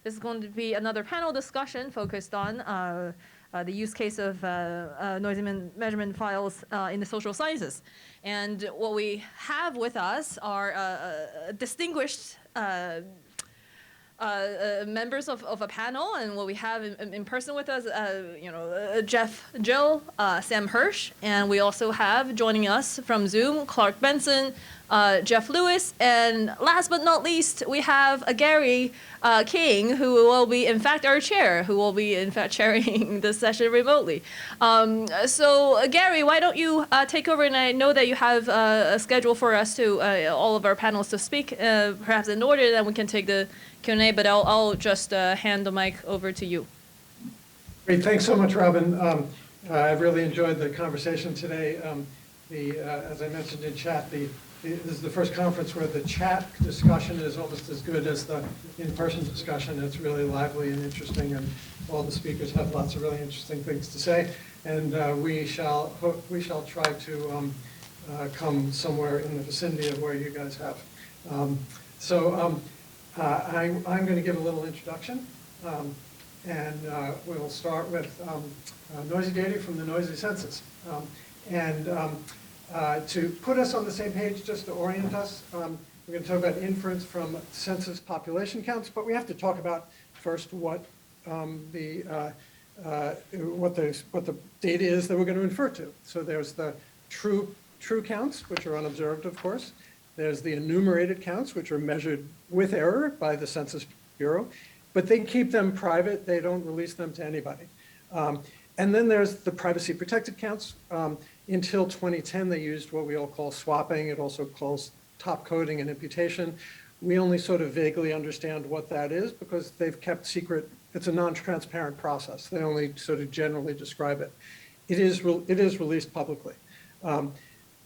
This is going to be another panel discussion focused on the use case of noisy measurement files in the social sciences. And what we have with us are distinguished members of a panel, and what we have in person with us, Jeff Gill, Sam Hirsch, and we also have joining us from Zoom, Clark Bensen, Jeff Lewis, and last but not least, we have Gary King, who will be, in fact, our chair, who will be, in fact, chairing this session remotely. So, Gary, why don't you take over? And I know that you have a schedule for us to, all of our panelists to speak, perhaps in order, then we can take the Q&A, but I'll just hand the mic over to you. Great, thanks so much, Robin. I've really enjoyed the conversation today. As I mentioned in chat, this is the first conference where the chat discussion is almost as good as the in-person discussion. It's really lively and interesting, and all the speakers have lots of really interesting things to say. And we shall try to come somewhere in the vicinity of where you guys have. I'm going to give a little introduction, and we'll start with noisy data from the noisy census. To put us on the same page, just to orient us, we're going to talk about inference from census population counts, but we have to talk about first what the data is that we're going to infer to. So there's the true counts, which are unobserved, of course. There's the enumerated counts, which are measured with error by the Census Bureau, but they keep them private. They don't release them to anybody. And then there's the privacy protected counts. Until 2010, they used what we all call swapping. It also calls top coding and imputation. We only sort of vaguely understand what that is because they've kept secret. It's a non-transparent process. They only sort of generally describe it. It is released publicly.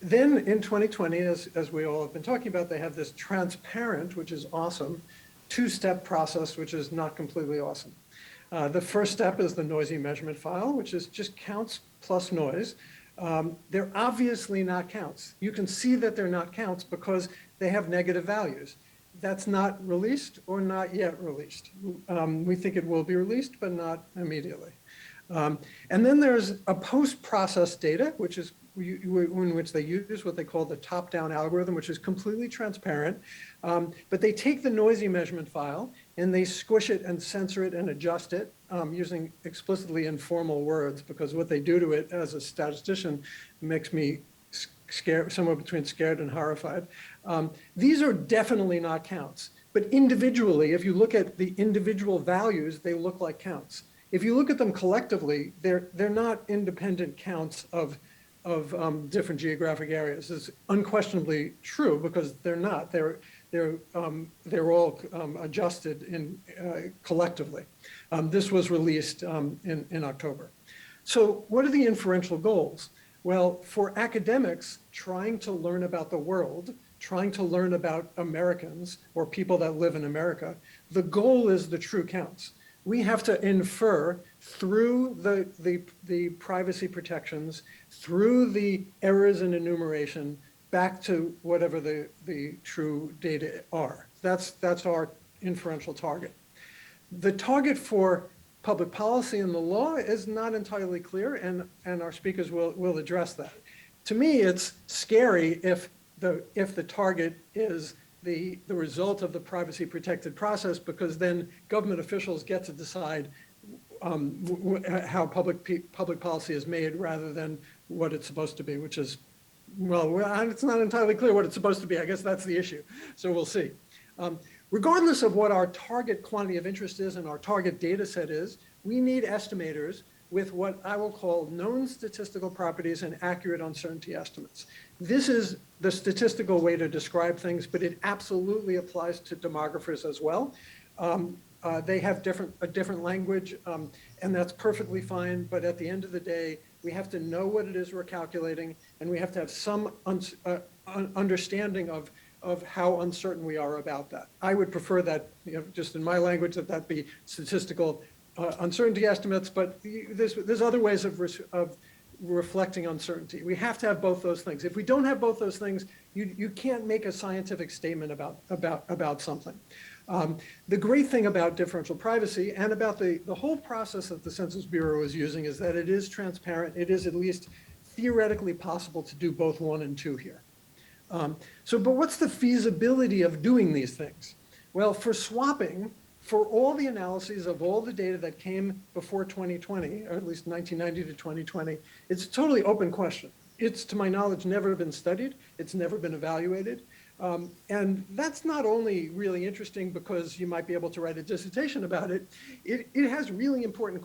Then in 2020, as we all have been talking about, they have this transparent, which is awesome, two-step process, which is not completely awesome. The first step is the noisy measurement file, which is just counts plus noise. They're obviously not counts. You can see that they're not counts because they have negative values. That's not released or not yet released. We think it will be released, but not immediately. And then there's a post-process data, which is in which they use what they call the top-down algorithm, which is completely transparent. But they take the noisy measurement file and they squish it and censor it and adjust it using explicitly informal words, because what they do to it as a statistician makes me scared, somewhere between scared and horrified. These are definitely not counts, but individually, if you look at the individual values, they look like counts. If you look at them collectively, they're not independent counts of different geographic areas. It's unquestionably true because they're not. They're all adjusted collectively. This was released in October. So what are the inferential goals? Well, for academics trying to learn about the world, trying to learn about Americans or people that live in America, the goal is the true counts. We have to infer through the privacy protections, through the errors in enumeration, back to whatever the true data are. That's our inferential target. The target for public policy and the law is not entirely clear, and our speakers will address that. To me, it's scary if the target is the result of the privacy protected process, because then government officials get to decide how public policy is made rather than what it's supposed to be, which is, well, it's not entirely clear what it's supposed to be. I guess that's the issue. So we'll see. Regardless of what our target quantity of interest is and our target data set is, we need estimators with what I will call known statistical properties and accurate uncertainty estimates. This is the statistical way to describe things, but it absolutely applies to demographers as well. They have a different language, and that's perfectly fine. But at the end of the day, we have to know what it is we're calculating, and we have to have some understanding of how uncertain we are about that. I would prefer that, just in my language, that be statistical uncertainty estimates, but there's other ways of reflecting uncertainty. We have to have both those things. If we don't have both those things, you can't make a scientific statement about something. The great thing about differential privacy and about the whole process that the Census Bureau is using is that it is transparent. It is at least theoretically possible to do both 1 and 2 here. But what's the feasibility of doing these things? Well, for swapping, for all the analyses of all the data that came before 2020, or at least 1990 to 2020, it's a totally open question. It's, to my knowledge, never been studied. It's never been evaluated. And that's not only really interesting because you might be able to write a dissertation about it, it has really important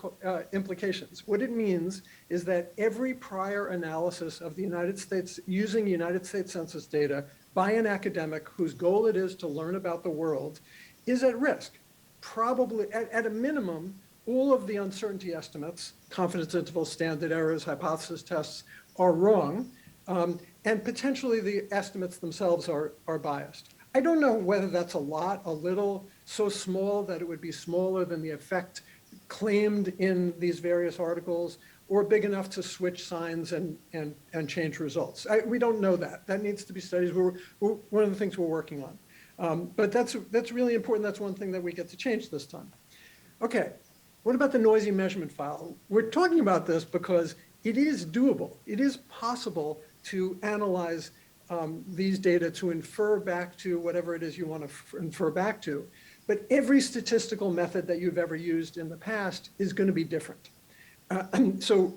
implications. What it means is that every prior analysis of the United States using United States Census data by an academic whose goal it is to learn about the world is at risk. Probably, at a minimum, all of the uncertainty estimates, confidence intervals, standard errors, hypothesis tests, are wrong. And potentially the estimates themselves are biased. I don't know whether that's a lot, a little, so small that it would be smaller than the effect claimed in these various articles, or big enough to switch signs and change results. We don't know that. That needs to be studied. One of the things we're working on. But that's really important. That's one thing that we get to change this time. Okay, what about the noisy measurement file? We're talking about this because it is doable. It is possible to analyze these data to infer back to whatever it is you want to infer back to. But every statistical method that you've ever used in the past is going to be different. So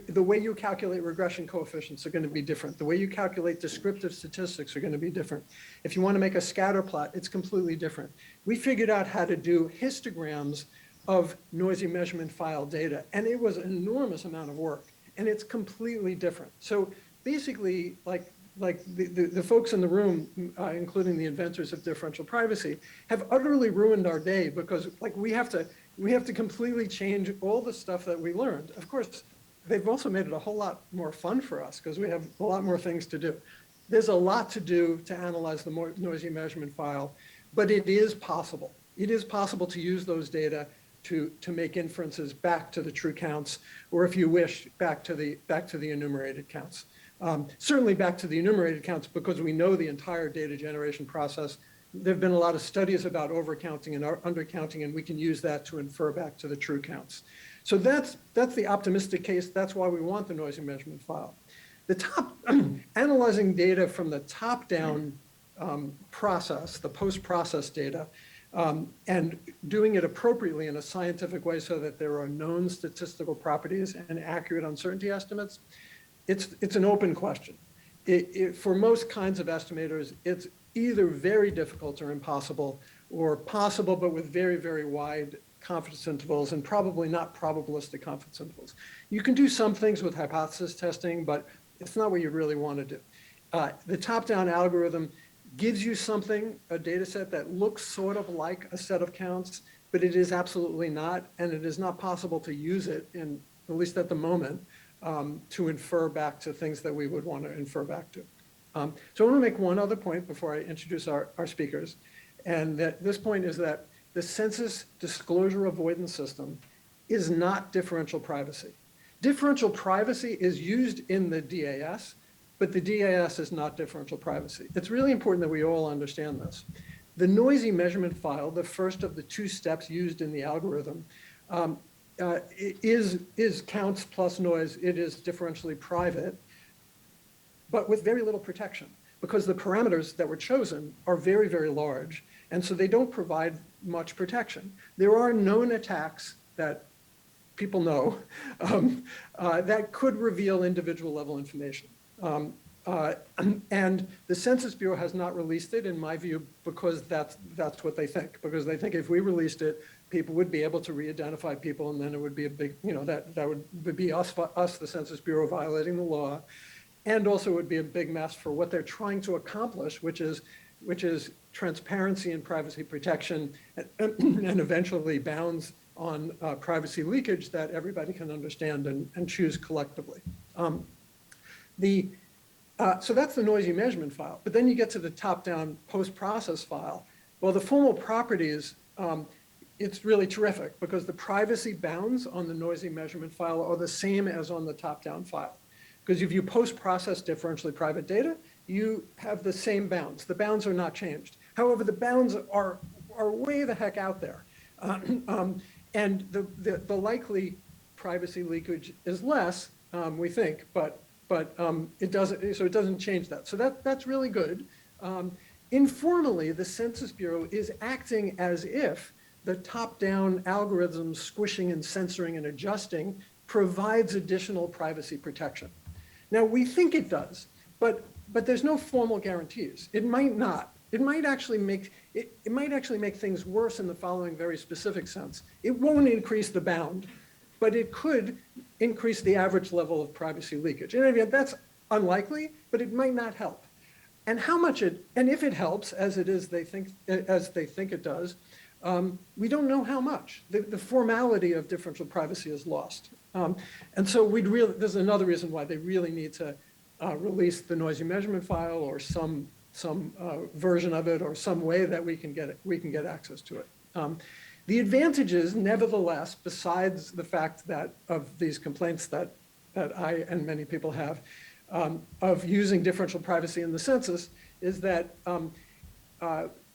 the way you calculate regression coefficients are going to be different. The way you calculate descriptive statistics are going to be different. If you want to make a scatter plot, it's completely different. We figured out how to do histograms of noisy measurement file data, and it was an enormous amount of work, and it's completely different. So basically, like the folks in the room, including the inventors of differential privacy, have utterly ruined our day because we have to completely change all the stuff that we learned. Of course, they've also made it a whole lot more fun for us because we have a lot more things to do. There's a lot to do to analyze the noisy measurement file, but it is possible. It is possible to use those data to make inferences back to the true counts, or if you wish, back to the enumerated counts. Certainly back to the enumerated counts because we know the entire data generation process. There have been a lot of studies about overcounting and undercounting, and we can use that to infer back to the true counts. So that's the optimistic case. That's why we want the noisy measurement file. Analyzing data from the top-down process, the post-process data, and doing it appropriately in a scientific way so that there are known statistical properties and accurate uncertainty estimates, it's an open question. For most kinds of estimators, it's either very difficult or impossible, or possible but with very, very wide confidence intervals and probably not probabilistic confidence intervals. You can do some things with hypothesis testing, but it's not what you really want to do. The top-down algorithm gives you something, a data set that looks sort of like a set of counts, but it is absolutely not, and it is not possible to use it, at least at the moment, to infer back to things that we would want to infer back to. So I want to make one other point before I introduce our speakers, and this point is that the census disclosure avoidance system is not differential privacy. Differential privacy is used in the DAS, but the DAS is not differential privacy. It's really important that we all understand this. The noisy measurement file, the first of the 2 steps used in the algorithm, is counts plus noise. It is differentially private, but with very little protection because the parameters that were chosen are very, very large, and so they don't provide much protection. There are known attacks that people know that could reveal individual level information. And the Census Bureau has not released it, in my view, because that's what they think. Because they think if we released it, people would be able to re-identify people, and then it would be a big, that would be us, the Census Bureau, violating the law, and also it would be a big mess for what they're trying to accomplish, which is transparency and privacy protection, and eventually bounds on privacy leakage that everybody can understand and choose collectively. So that's the noisy measurement file. But then you get to the top-down post-process file. Well, the formal properties, it's really terrific because the privacy bounds on the noisy measurement file are the same as on the top-down file. Because if you post-process differentially private data, you have the same bounds. The bounds are not changed. However, the bounds are are way the heck out there. And the likely privacy leakage is less, we think, but it doesn't change that. So that's really good. Informally, the Census Bureau is acting as if the top-down algorithms squishing and censoring and adjusting provides additional privacy protection. Now, we think it does, but there's no formal guarantees. It might not. It might actually make things worse in the following very specific sense. It won't increase the bound, but it could increase the average level of privacy leakage. And again, that's unlikely, but it might not help. And how much and if it helps, as they think it does, we don't know how much. The formality of differential privacy is lost. And so there's another reason why they really need to release the noisy measurement file or some version of it or some way that we can get access to it. The advantages, nevertheless, besides the fact that of these complaints that I and many people have of using differential privacy in the census, is that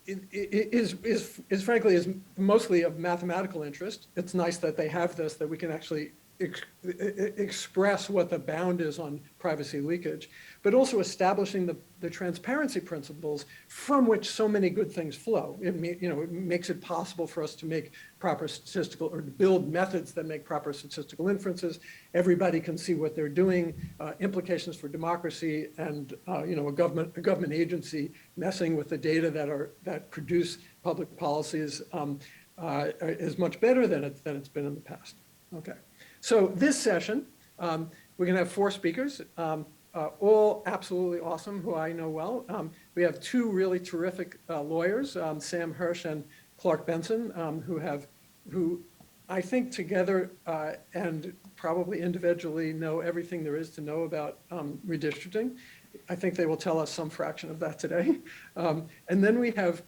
is frankly mostly of mathematical interest. It's nice that they have this, that we can actually express what the bound is on privacy leakage, but also establishing the transparency principles from which so many good things flow. It makes it possible for us to make proper statistical, or to build methods that make proper statistical inferences. Everybody can see what they're doing, implications for democracy, and a government agency messing with the data that produce public policies is much better than it's been in the past. Okay. So this session, we're going to have 4 speakers, all absolutely awesome, who I know well. We have 2 really terrific lawyers, Sam Hirsch and Clark Bensen, who I think together and probably individually know everything there is to know about redistricting. I think they will tell us some fraction of that today. And then we have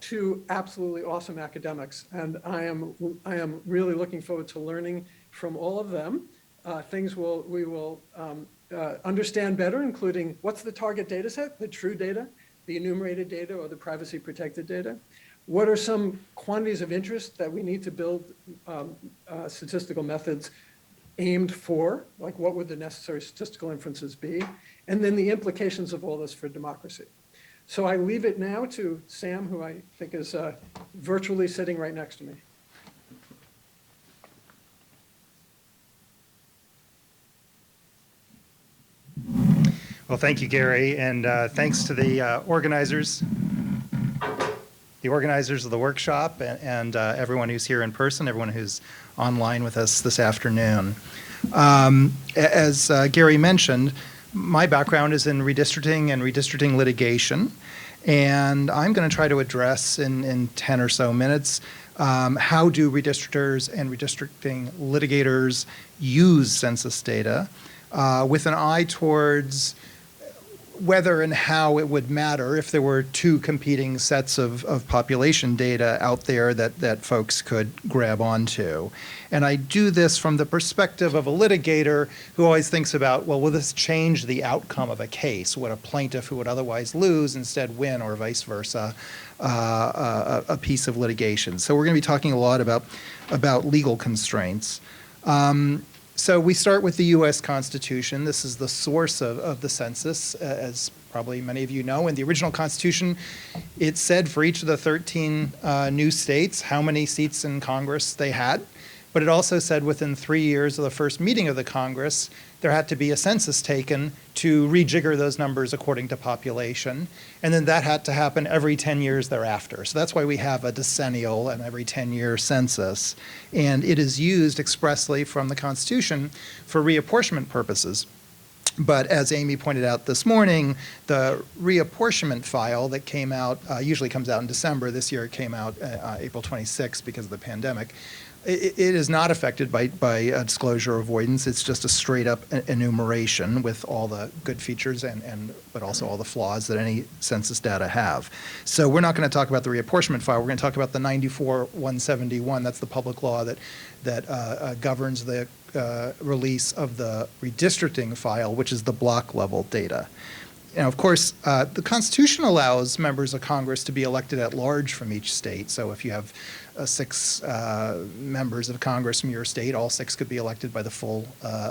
2 absolutely awesome academics, and I am really looking forward to learning from all of them. Things we will understand better, including what's the target data set, the true data, the enumerated data, or the privacy protected data? What are some quantities of interest that we need to build statistical methods aimed for? Like, what would the necessary statistical inferences be? And then the implications of all this for democracy. So I leave it now to Sam, who I think is virtually sitting right next to me. Well, thank you, Gary, and thanks to the organizers of the workshop, and everyone who's here in person, everyone who's online with us this afternoon. As Gary mentioned, my background is in redistricting and redistricting litigation, and I'm going to try to address in 10 or so minutes how do redistrictors and redistricting litigators use census data with an eye towards whether and how it would matter if there were 2 competing sets of population data out there that folks could grab onto. And I do this from the perspective of a litigator who always thinks about, well, will this change the outcome of a case? Would a plaintiff who would otherwise lose instead win, or vice versa, a piece of litigation? So we're going to be talking a lot about legal constraints. So we start with the U.S. Constitution. This is the source of the census, as probably many of you know. In the original Constitution, it said for each of the 13 new states how many seats in Congress they had. But it also said within 3 years of the first meeting of the Congress, there had to be a census taken to rejigger those numbers according to population. And then that had to happen every 10 years thereafter. So that's why we have a decennial and every 10-year census. And it is used expressly from the Constitution for reapportionment purposes. But as Amy pointed out this morning, the reapportionment file that came out, usually comes out in December. This year it came out April 26th because of the pandemic. It is not affected by disclosure avoidance. It's just a straight up enumeration with all the good features but also all the flaws that any census data have. So we're not going to talk about the reapportionment file. We're going to talk about the 94-171. That's the public law that governs the release of the redistricting file, which is the block level data. Of course, the Constitution allows members of Congress to be elected at large from each state. So if you have 6 members of Congress from your state, all 6 could be elected by the full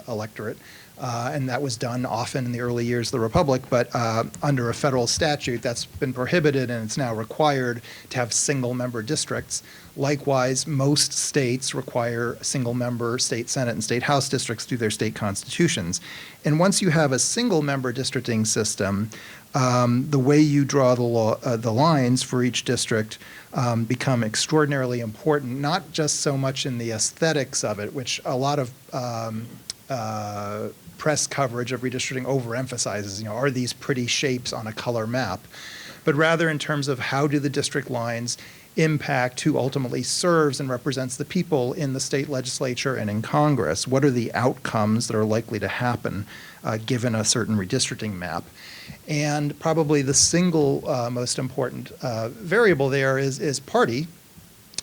electorate. And that was done often in the early years of the Republic, but under a federal statute, that's been prohibited, and it's now required to have single-member districts. Likewise, most states require single-member state Senate and state House districts through their state constitutions. And once you have a single-member districting system, the way you draw the lines for each district become extraordinarily important, not just so much in the aesthetics of it, which a lot of press coverage of redistricting overemphasizes, are these pretty shapes on a color map, but rather in terms of how do the district lines impact who ultimately serves and represents the people in the state legislature and in Congress. What are the outcomes that are likely to happen given a certain redistricting map? And probably the single most important variable there is party,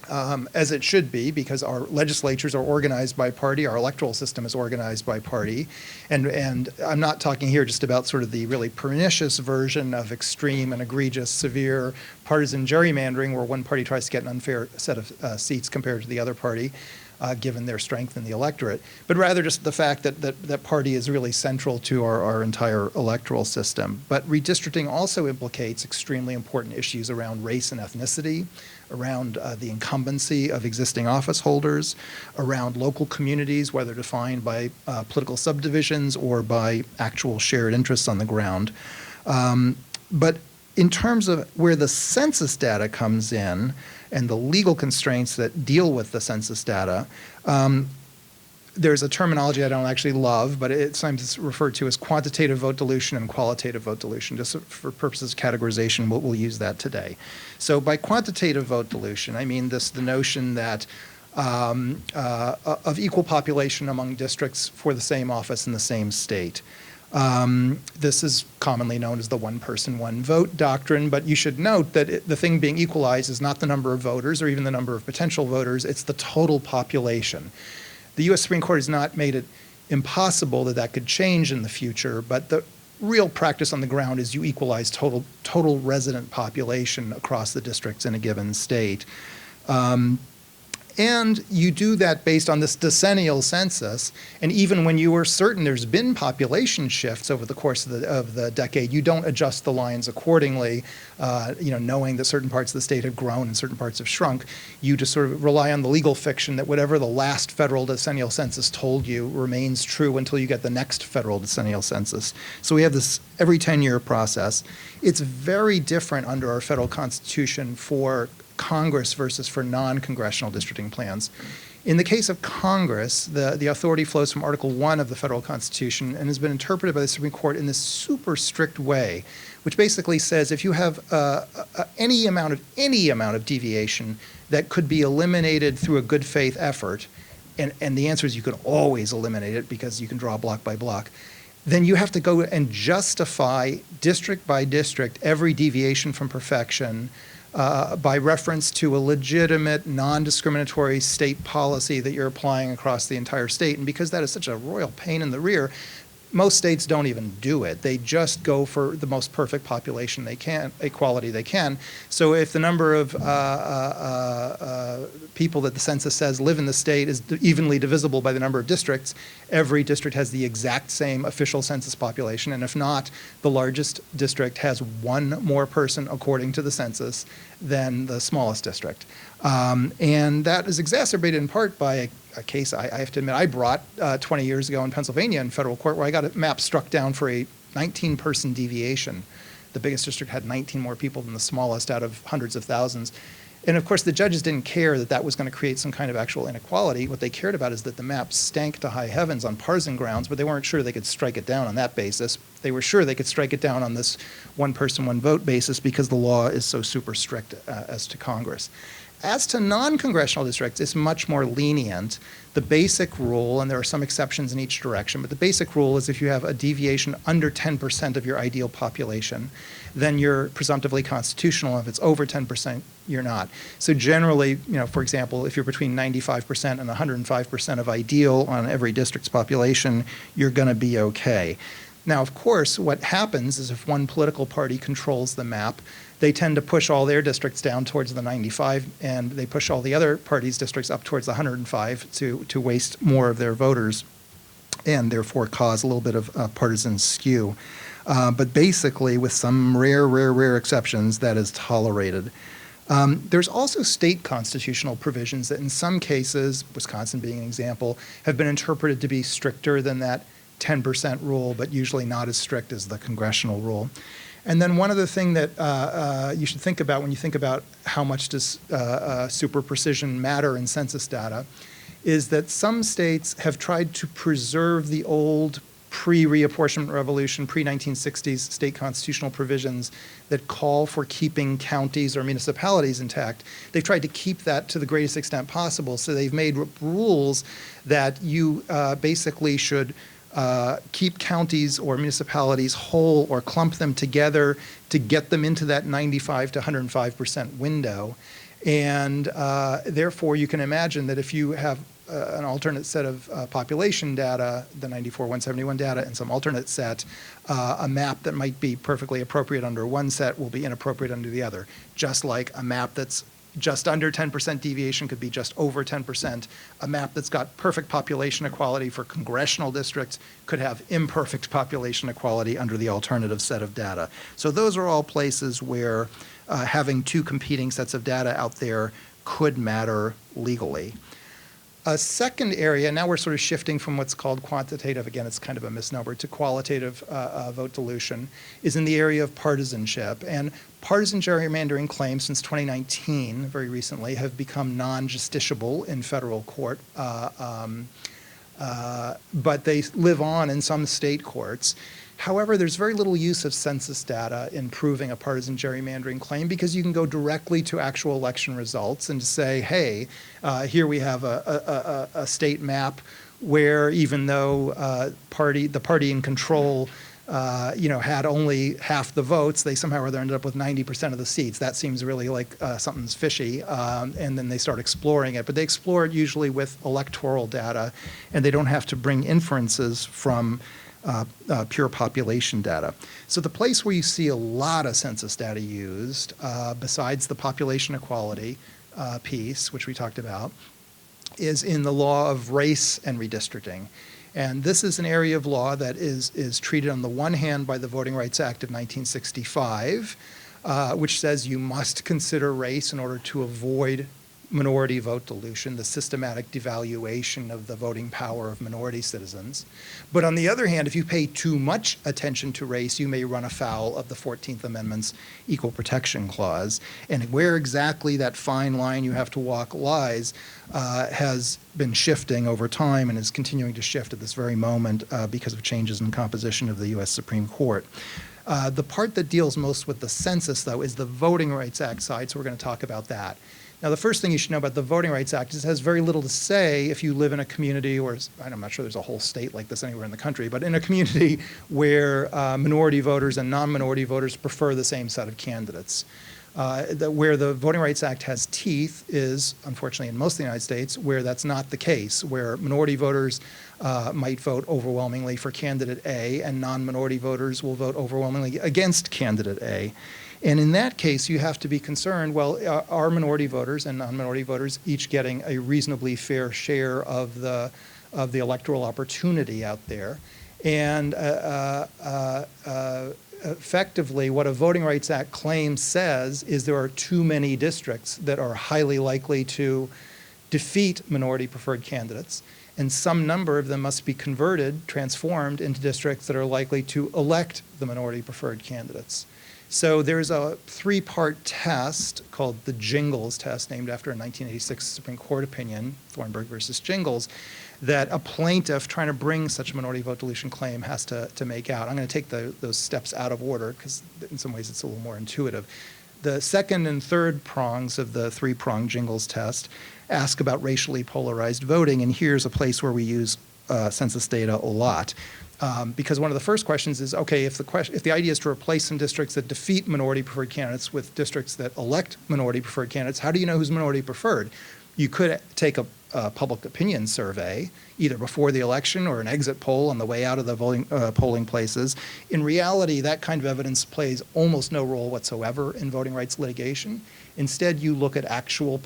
as it should be, because our legislatures are organized by party, our electoral system is organized by party, and I'm not talking here just about sort of the really pernicious version of extreme and egregious, severe partisan gerrymandering where one party tries to get an unfair set of seats compared to the other party, given their strength in the electorate, but rather just the fact that party is really central to our entire electoral system. But redistricting also implicates extremely important issues around race and ethnicity, around the incumbency of existing office holders, around local communities, whether defined by political subdivisions or by actual shared interests on the ground. But in terms of where the census data comes in and the legal constraints that deal with the census data, there's a terminology I don't actually love, but it's sometimes referred to as quantitative vote dilution and qualitative vote dilution. Just for purposes of categorization, we'll use that today. So by quantitative vote dilution, I mean the notion that of equal population among districts for the same office in the same state. This is commonly known as the one person, one vote doctrine, but you should note that the thing being equalized is not the number of voters or even the number of potential voters, it's the total population. The U.S. Supreme Court has not made it impossible that could change in the future, but the real practice on the ground is you equalize total resident population across the districts in a given state. And you do that based on this decennial census, and even when you are certain there's been population shifts over the course of the decade, you don't adjust the lines accordingly, knowing that certain parts of the state have grown and certain parts have shrunk. You just sort of rely on the legal fiction that whatever the last federal decennial census told you remains true until you get the next federal decennial census. So we have this every 10-year process. It's very different under our federal constitution for Congress versus for non-congressional districting plans. In the case of Congress, the authority flows from Article 1 of the federal constitution and has been interpreted by the Supreme Court in this super strict way, which basically says if you have any amount of deviation that could be eliminated through a good faith effort, and the answer is you can always eliminate it because you can draw block by block, then you have to go and justify district by district every deviation from perfection by reference to a legitimate, non-discriminatory state policy that you're applying across the entire state. And because that is such a royal pain in the rear, most states don't even do it. They just go for the most perfect population they can, equality they can. So if the number of people that the census says live in the state is evenly divisible by the number of districts, every district has the exact same official census population. And if not, the largest district has one more person according to the census than the smallest district. And that is exacerbated in part by a case I have to admit I brought 20 years ago in Pennsylvania in federal court where I got a map struck down for a 19-person deviation. The biggest district had 19 more people than the smallest out of hundreds of thousands. And of course, the judges didn't care that that was going to create some kind of actual inequality. What they cared about is that the map stank to high heavens on partisan grounds, but they weren't sure they could strike it down on that basis. They were sure they could strike it down on this one person, one vote basis because the law is so super strict as to Congress. As to non-congressional districts, it's much more lenient. The basic rule, and there are some exceptions in each direction, but the basic rule is if you have a deviation under 10% of your ideal population, then you're presumptively constitutional. If it's over 10%, you're not. So generally, for example, if you're between 95% and 105% of ideal on every district's population, you're going to be okay. Now, of course, what happens is if one political party controls the map, they tend to push all their districts down towards the 95, and they push all the other parties' districts up towards the 105 to waste more of their voters, and therefore cause a little bit of partisan skew. But basically, with some rare exceptions, that is tolerated. There's also state constitutional provisions that in some cases, Wisconsin being an example, have been interpreted to be stricter than that 10% rule, but usually not as strict as the congressional rule. And then one other thing that you should think about when you think about how much does super precision matter in census data is that some states have tried to preserve the old pre-reapportionment revolution, pre-1960s state constitutional provisions that call for keeping counties or municipalities intact. They've tried to keep that to the greatest extent possible, so they've made rules that you basically should keep counties or municipalities whole or clump them together to get them into that 95 to 105% window. And therefore, you can imagine that if you have an alternate set of population data, the 94-171 data, and some alternate set, a map that might be perfectly appropriate under one set will be inappropriate under the other. Just like a map that's just under 10% deviation could be just over 10%. A map that's got perfect population equality for congressional districts could have imperfect population equality under the alternative set of data. So those are all places where having two competing sets of data out there could matter legally. A second area, now we're sort of shifting from what's called quantitative, again, it's kind of a misnomer, to qualitative vote dilution, is in the area of partisanship. And partisan gerrymandering claims since 2019, very recently, have become non-justiciable in federal court, but they live on in some state courts. However, there's very little use of census data in proving a partisan gerrymandering claim because you can go directly to actual election results and say, hey, here we have a state map where even though the party in control had only half the votes, they somehow or other ended up with 90% of the seats. That seems really like something's fishy, and then they start exploring it. But they explore it usually with electoral data, and they don't have to bring inferences from pure population data. So the place where you see a lot of census data used, besides the population equality piece, which we talked about, is in the law of race and redistricting. And this is an area of law that is treated on the one hand by the Voting Rights Act of 1965, which says you must consider race in order to avoid minority vote dilution, the systematic devaluation of the voting power of minority citizens. But on the other hand, if you pay too much attention to race, you may run afoul of the 14th Amendment's Equal Protection Clause. And where exactly that fine line you have to walk lies has been shifting over time and is continuing to shift at this very moment because of changes in composition of the U.S. Supreme Court. The part that deals most with the census, though, is the Voting Rights Act side, so we're going to talk about that. Now, the first thing you should know about the Voting Rights Act is it has very little to say if you live in a community, or I'm not sure there's a whole state like this anywhere in the country, but in a community where minority voters and non-minority voters prefer the same set of candidates. Where the Voting Rights Act has teeth is, unfortunately, in most of the United States, where that's not the case, where minority voters might vote overwhelmingly for candidate A, and non-minority voters will vote overwhelmingly against candidate A. And in that case, you have to be concerned, well, are minority voters and non-minority voters each getting a reasonably fair share of the electoral opportunity out there? And effectively, what a Voting Rights Act claim says is there are too many districts that are highly likely to defeat minority preferred candidates, and some number of them must be transformed into districts that are likely to elect the minority preferred candidates. So there's a three-part test called the Jingles Test, named after a 1986 Supreme Court opinion, Thornburg versus Jingles, that a plaintiff trying to bring such a minority vote dilution claim has to make out. I'm going to take those steps out of order because in some ways it's a little more intuitive. The second and third prongs of the three-pronged Jingles Test ask about racially polarized voting, and here's a place where we use census data a lot. Because one of the first questions is, okay, if the idea is to replace some districts that defeat minority preferred candidates with districts that elect minority preferred candidates, how do you know who's minority preferred? You could take public opinion survey, either before the election or an exit poll on the way out of the polling places. In reality, that kind of evidence plays almost no role whatsoever in voting rights litigation. Instead, you look at actual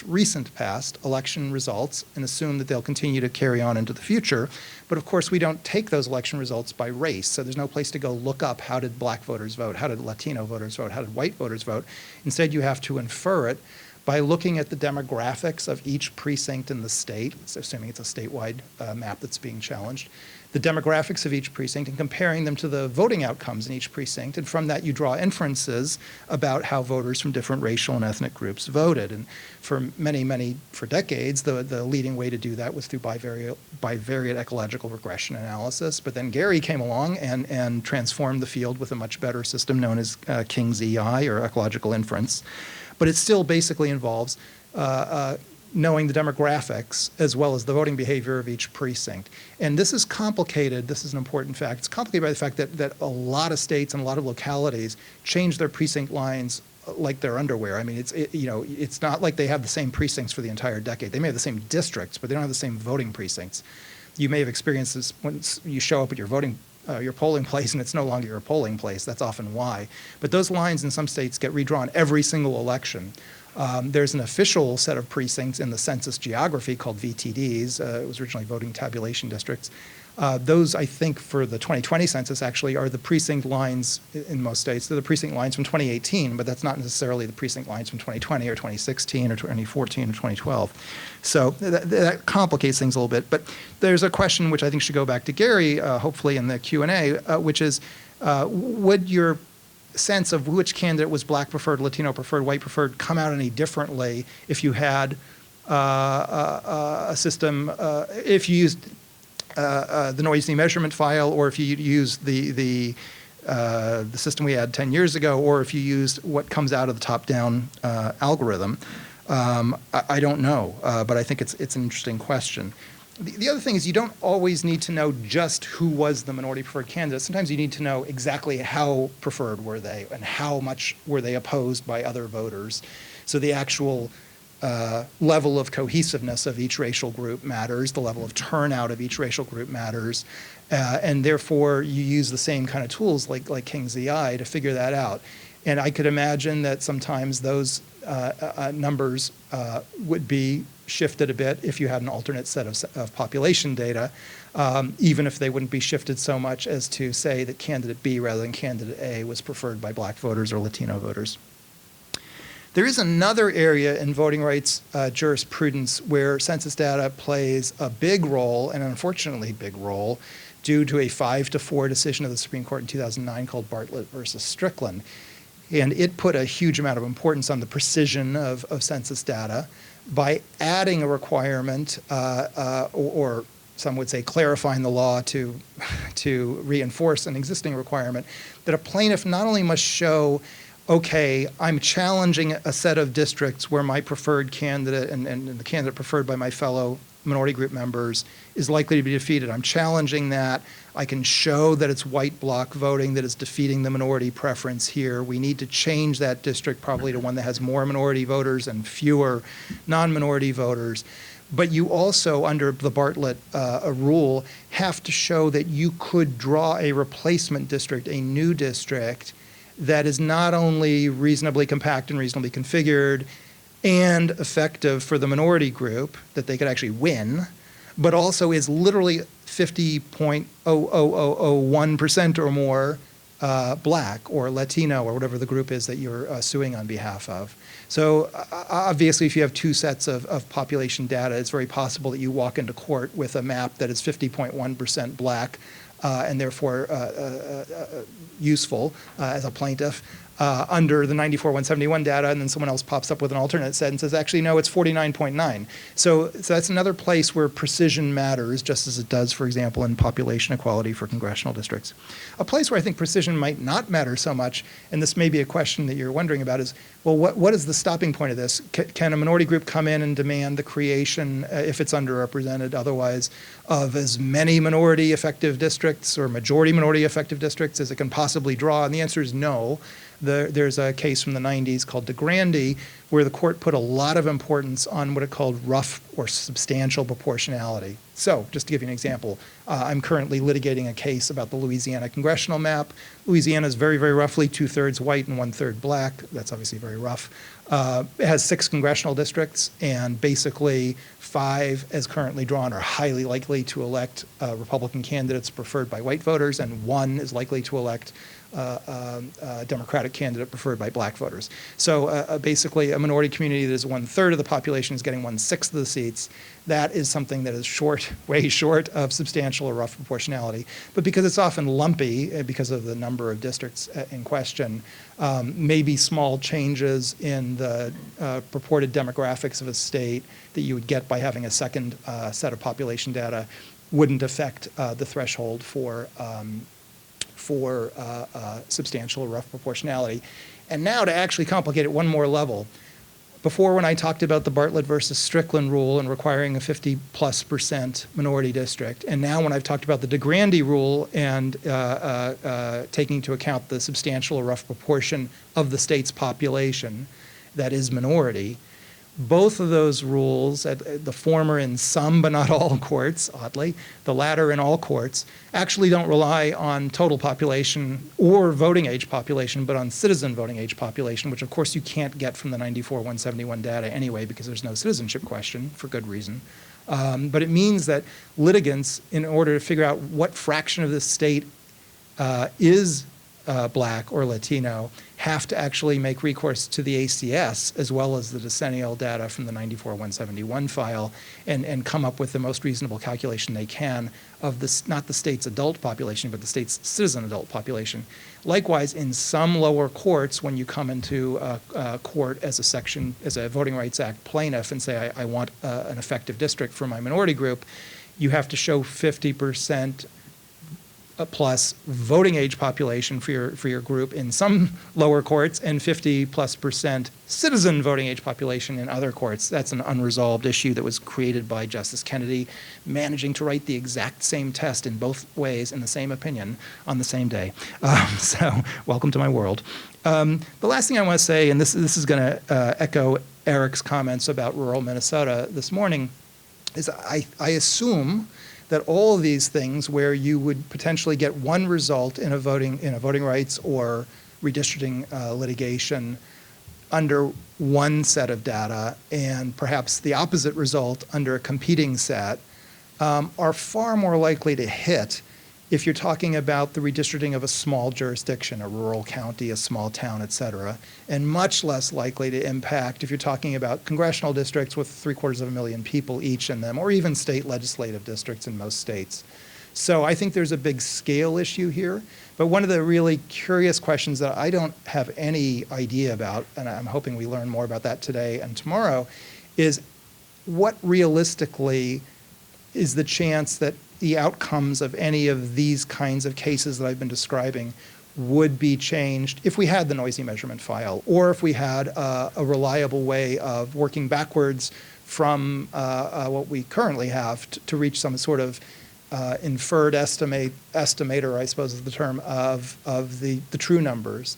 recent past election results and assume that they'll continue to carry on into the future. But of course, we don't take those election results by race, so there's no place to go look up how did black voters vote, how did Latino voters vote, how did white voters vote. Instead, you have to infer it by looking at the demographics of each precinct in the state, assuming it's a statewide map that's being challenged, the demographics of each precinct and comparing them to the voting outcomes in each precinct. And from that, you draw inferences about how voters from different racial and ethnic groups voted. And for for decades, the leading way to do that was through bivariate ecological regression analysis. But then Gary came along and transformed the field with a much better system known as King's EI, or ecological inference. But it still basically involves knowing the demographics as well as the voting behavior of each precinct. And this is complicated. This is an important fact. It's complicated by the fact that a lot of states and a lot of localities change their precinct lines like their underwear. I mean, it's not like they have the same precincts for the entire decade. They may have the same districts, but they don't have the same voting precincts. You may have experienced this when you show up at your polling place and it's no longer your polling place. That's often why. But those lines in some states get redrawn every single election. There's an official set of precincts in the census geography called VTDs. It was originally voting tabulation districts. Those, I think, for the 2020 census actually are the precinct lines in most states. They're the precinct lines from 2018, but that's not necessarily the precinct lines from 2020 or 2016 or 2014 or 2012. So that complicates things a little bit. But there's a question which I think should go back to Gary, hopefully in the Q&A, which is, would your sense of which candidate was black preferred, Latino preferred, white preferred come out any differently if you had a system, if you used the noisy measurement file, or if you used the system we had 10 years ago, or if you used what comes out of the top-down algorithm? I don't know, but I think it's an interesting question. The other thing is you don't always need to know just who was the minority preferred candidate. Sometimes you need to know exactly how preferred were they and how much were they opposed by other voters. So the actual level of cohesiveness of each racial group matters, the level of turnout of each racial group matters, and therefore you use the same kind of tools like King's EI to figure that out. And I could imagine that sometimes those numbers would be shifted a bit if you had an alternate set of population data, even if they wouldn't be shifted so much as to say that candidate B rather than candidate A was preferred by black voters or Latino voters. There is another area in voting rights jurisprudence where census data plays a big role, and unfortunately big role, due to a 5-4 decision of the Supreme Court in 2009 called Bartlett versus Strickland. And it put a huge amount of importance on the precision of census data by adding a requirement, or some would say clarifying the law to reinforce an existing requirement, that a plaintiff not only must show, okay, I'm challenging a set of districts where my preferred candidate and the candidate preferred by my fellow minority group members is likely to be defeated. I'm challenging that. I can show that it's white bloc voting that is defeating the minority preference here. We need to change that district probably to one that has more minority voters and fewer non-minority voters. But you also, under the Bartlett rule, have to show that you could draw a replacement district, a new district, that is not only reasonably compact and reasonably configured and effective for the minority group, that they could actually win, but also is literally 50.00001% or more black or Latino or whatever the group is that you're suing on behalf of. So obviously, if you have two sets of population data, it's very possible that you walk into court with a map that is 50.1% black and therefore useful as a plaintiff under the 94-171 data, and then someone else pops up with an alternate set and says, actually, no, it's 49.9. So that's another place where precision matters, just as it does, for example, in population equality for congressional districts. A place where I think precision might not matter so much, and this may be a question that you're wondering about, is, well, what is the stopping point of this? Can a minority group come in and demand the creation, if it's underrepresented otherwise, of as many minority effective districts or majority minority effective districts as it can possibly draw? And the answer is no. There's a case from the 90s called DeGrande, where the court put a lot of importance on what it called rough or substantial proportionality. So, just to give you an example, I'm currently litigating a case about the Louisiana congressional map. Louisiana is very, very roughly 2/3 white and 1/3 black. That's obviously very rough. It has 6 congressional districts, and basically 5, as currently drawn, are highly likely to elect Republican candidates preferred by white voters, and 1 is likely to elect a Democratic candidate preferred by black voters. So basically, a minority community that is 1/3 of the population is getting 1/6 of the seats. That is something that is short, way short of substantial or rough proportionality. But because it's often lumpy, because of the number of districts in question, maybe small changes in the purported demographics of a state that you would get by having a second set of population data wouldn't affect the threshold for substantial or rough proportionality. And now to actually complicate it one more level, before when I talked about the Bartlett versus Strickland rule and requiring a 50+% minority district, and now when I've talked about the DeGrande rule and taking into account the substantial or rough proportion of the state's population that is minority, both of those rules, the former in some but not all courts, oddly, the latter in all courts, actually don't rely on total population or voting age population, but on citizen voting age population, which of course you can't get from the 94-171 data anyway because there's no citizenship question, for good reason. But it means that litigants, in order to figure out what fraction of the state is black or Latino, have to actually make recourse to the ACS as well as the decennial data from the 94-171 file and come up with the most reasonable calculation they can of this, not the state's adult population, but the state's citizen adult population. Likewise, in some lower courts, when you come into a court as a Voting Rights Act plaintiff and say, I want an effective district for my minority group, you have to show 50% plus voting age population for your group in some lower courts and 50+% citizen voting age population in other courts. That's an unresolved issue that was created by Justice Kennedy, managing to write the exact same test in both ways in the same opinion on the same day. So welcome to my world. The last thing I want to say, and this is going to echo Eric's comments about rural Minnesota this morning, is I assume that all of these things where you would potentially get one result in a voting rights or redistricting litigation under one set of data and perhaps the opposite result under a competing set are far more likely to hit if you're talking about the redistricting of a small jurisdiction, a rural county, a small town, et cetera, and much less likely to impact if you're talking about congressional districts with 750,000 people each in them, or even state legislative districts in most states. So I think there's a big scale issue here. But one of the really curious questions that I don't have any idea about, and I'm hoping we learn more about that today and tomorrow, is what realistically is the chance that the outcomes of any of these kinds of cases that I've been describing would be changed if we had the noisy measurement file, or if we had a reliable way of working backwards from what we currently have to reach some sort of inferred estimator, I suppose is the term, of the true numbers.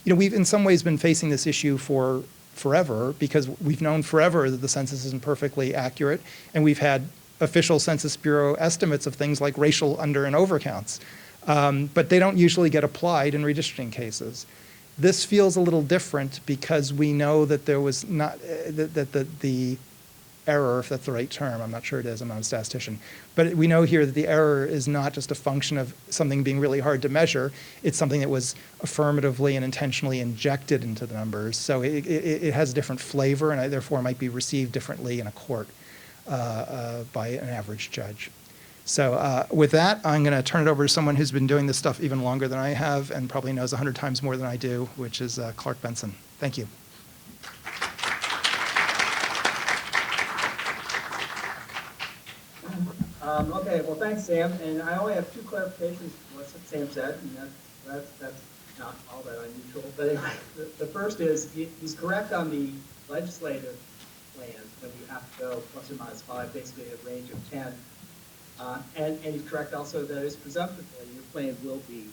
We've in some ways been facing this issue for forever because we've known forever that the census isn't perfectly accurate, and we've had official Census Bureau estimates of things like racial under and overcounts, but they don't usually get applied in redistricting cases. This feels a little different because we know that there was not, the error, if that's the right term, I'm not sure it is, I'm not a statistician, but we know here that the error is not just a function of something being really hard to measure, it's something that was affirmatively and intentionally injected into the numbers. So it has a different flavor and therefore might be received differently in a court by an average judge. So with that, I'm going to turn it over to someone who's been doing this stuff even longer than I have and probably knows 100 times more than I do, which is Clark Bensen. Thank you. Okay, well, thanks, Sam. And I only have 2 clarifications to what Sam said, and that's not all that unusual. But anyway, the first is he's correct on the legislative plans when you have to go plus or minus 5, basically a range of 10. And he's correct also that it's presumptively your plan will be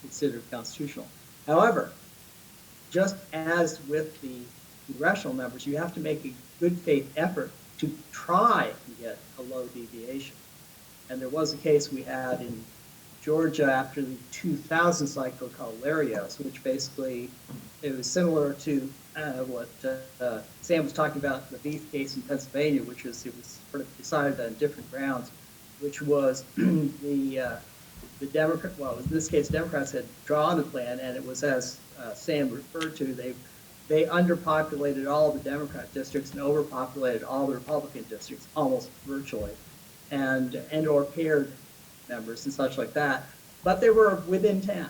considered constitutional. However, just as with the congressional numbers, you have to make a good faith effort to try and get a low deviation. And there was a case we had in Georgia after the 2000 cycle called Larios, which basically, it was similar to what Sam was talking about in the Beef case in Pennsylvania, which is, it was sort of decided on different grounds, which was the Democrat, well, in this case, Democrats had drawn a plan, and it was, as Sam referred to, they underpopulated all the Democrat districts and overpopulated all the Republican districts, almost virtually, and or paired members and such like that. But they were within 10.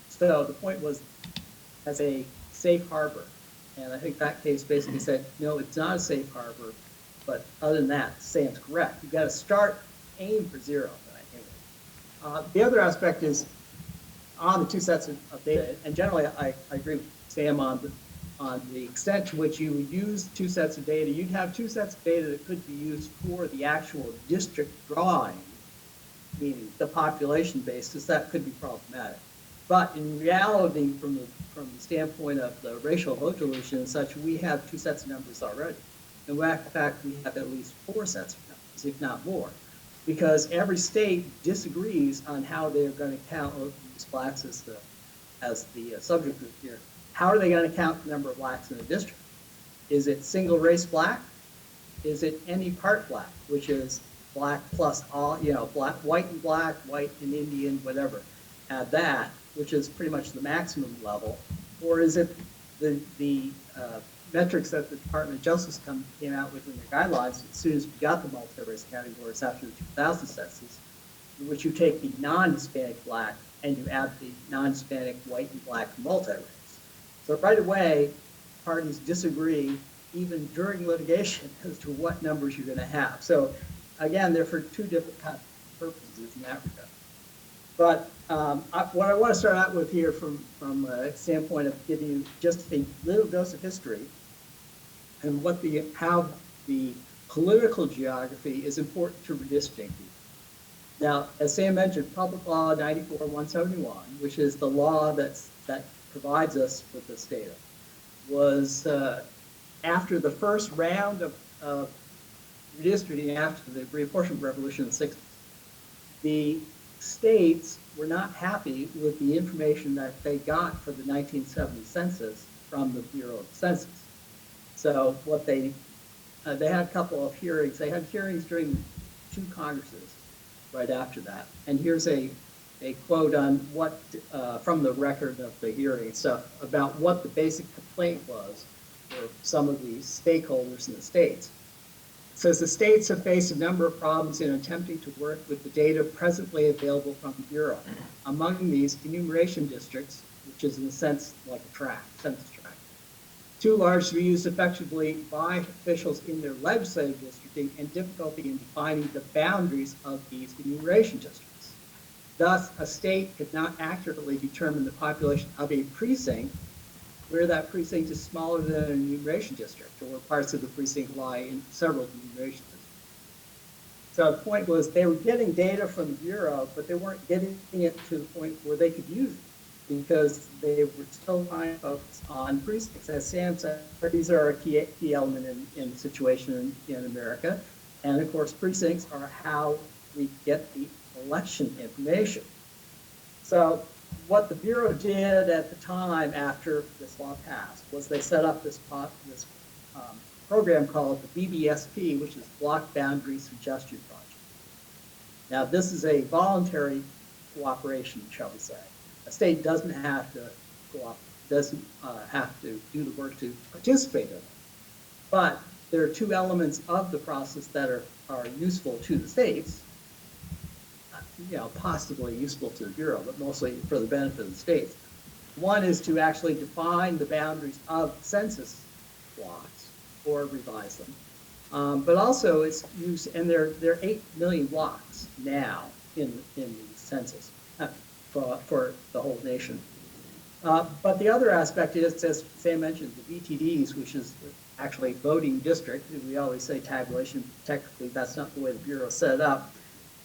So the point was, as a safe harbor, and I think that case basically said, no, it's not a safe harbor, but other than that, Sam's correct. You've got to start, aim for 0. The other aspect is on the two sets of data, and generally I agree with Sam on the extent to which you would use two sets of data. You'd have two sets of data that could be used for the actual district drawing, meaning the population basis. That could be problematic. But in reality, from the standpoint of the racial vote dilution and such, we have two sets of numbers already. In fact, we have at least 4 sets of numbers, if not more, because every state disagrees on how they're going to count blacks as the subject group here. How are they going to count the number of blacks in a district? Is it single race black? Is it any part black, which is black plus all, black, white and black, white and Indian, whatever. Add that, which is pretty much the maximum level. Or is it the metrics that the Department of Justice came out with in their guidelines as soon as we got the multi-race categories after the 2000 census, in which you take the non-Hispanic black and you add the non-Hispanic white and black multi-race. So right away, parties disagree even during litigation as to what numbers you're going to have. So again, they're for two different kinds of purposes in that regard. But what I want to start out with here from a standpoint of giving you just a little dose of history and how the political geography is important to redistricting. Now, as Sam mentioned, Public Law 94-171, which is the law that provides us with this data, was after the first round of redistricting after the reapportionment revolution in the 60s. The states were not happy with the information that they got for the 1970 census from the Bureau of Census. So what they had a couple of hearings. They had hearings during 2 Congresses right after that. And here's a quote on what from the record of the hearing stuff about what the basic complaint was for some of the stakeholders in the states. It says the states have faced a number of problems in attempting to work with the data presently available from the Bureau. Among these, enumeration districts, which is in a sense like a tract, census tract, too large to be used effectively by officials in their legislative districting, and difficulty in defining the boundaries of these enumeration districts. Thus, a state could not accurately determine the population of a precinct where that precinct is smaller than an enumeration district, or parts of the precinct lie in several enumeration districts. So the point was they were getting data from the Bureau, but they weren't getting it to the point where they could use it because they were still trying to focus on precincts. As Sam said, these are a key element in the situation in America. And of course, precincts are how we get the election information. So what the Bureau did at the time after this law passed was they set up this program called the BBSP, which is Block Boundary Suggestion Project. Now, this is a voluntary cooperation, shall we say. A state doesn't have to cooperate, doesn't have to do the work to participate in it. But there are 2 elements of the process that are useful to the states, possibly useful to the Bureau, but mostly for the benefit of the states. One is to actually define the boundaries of census blocks or revise them. But also it's used, and there are 8 million blocks now in the census for the whole nation. But the other aspect is, as Sam mentioned, the BTDs, which is actually voting district. We always say tabulation. Technically, that's not the way the Bureau set it up.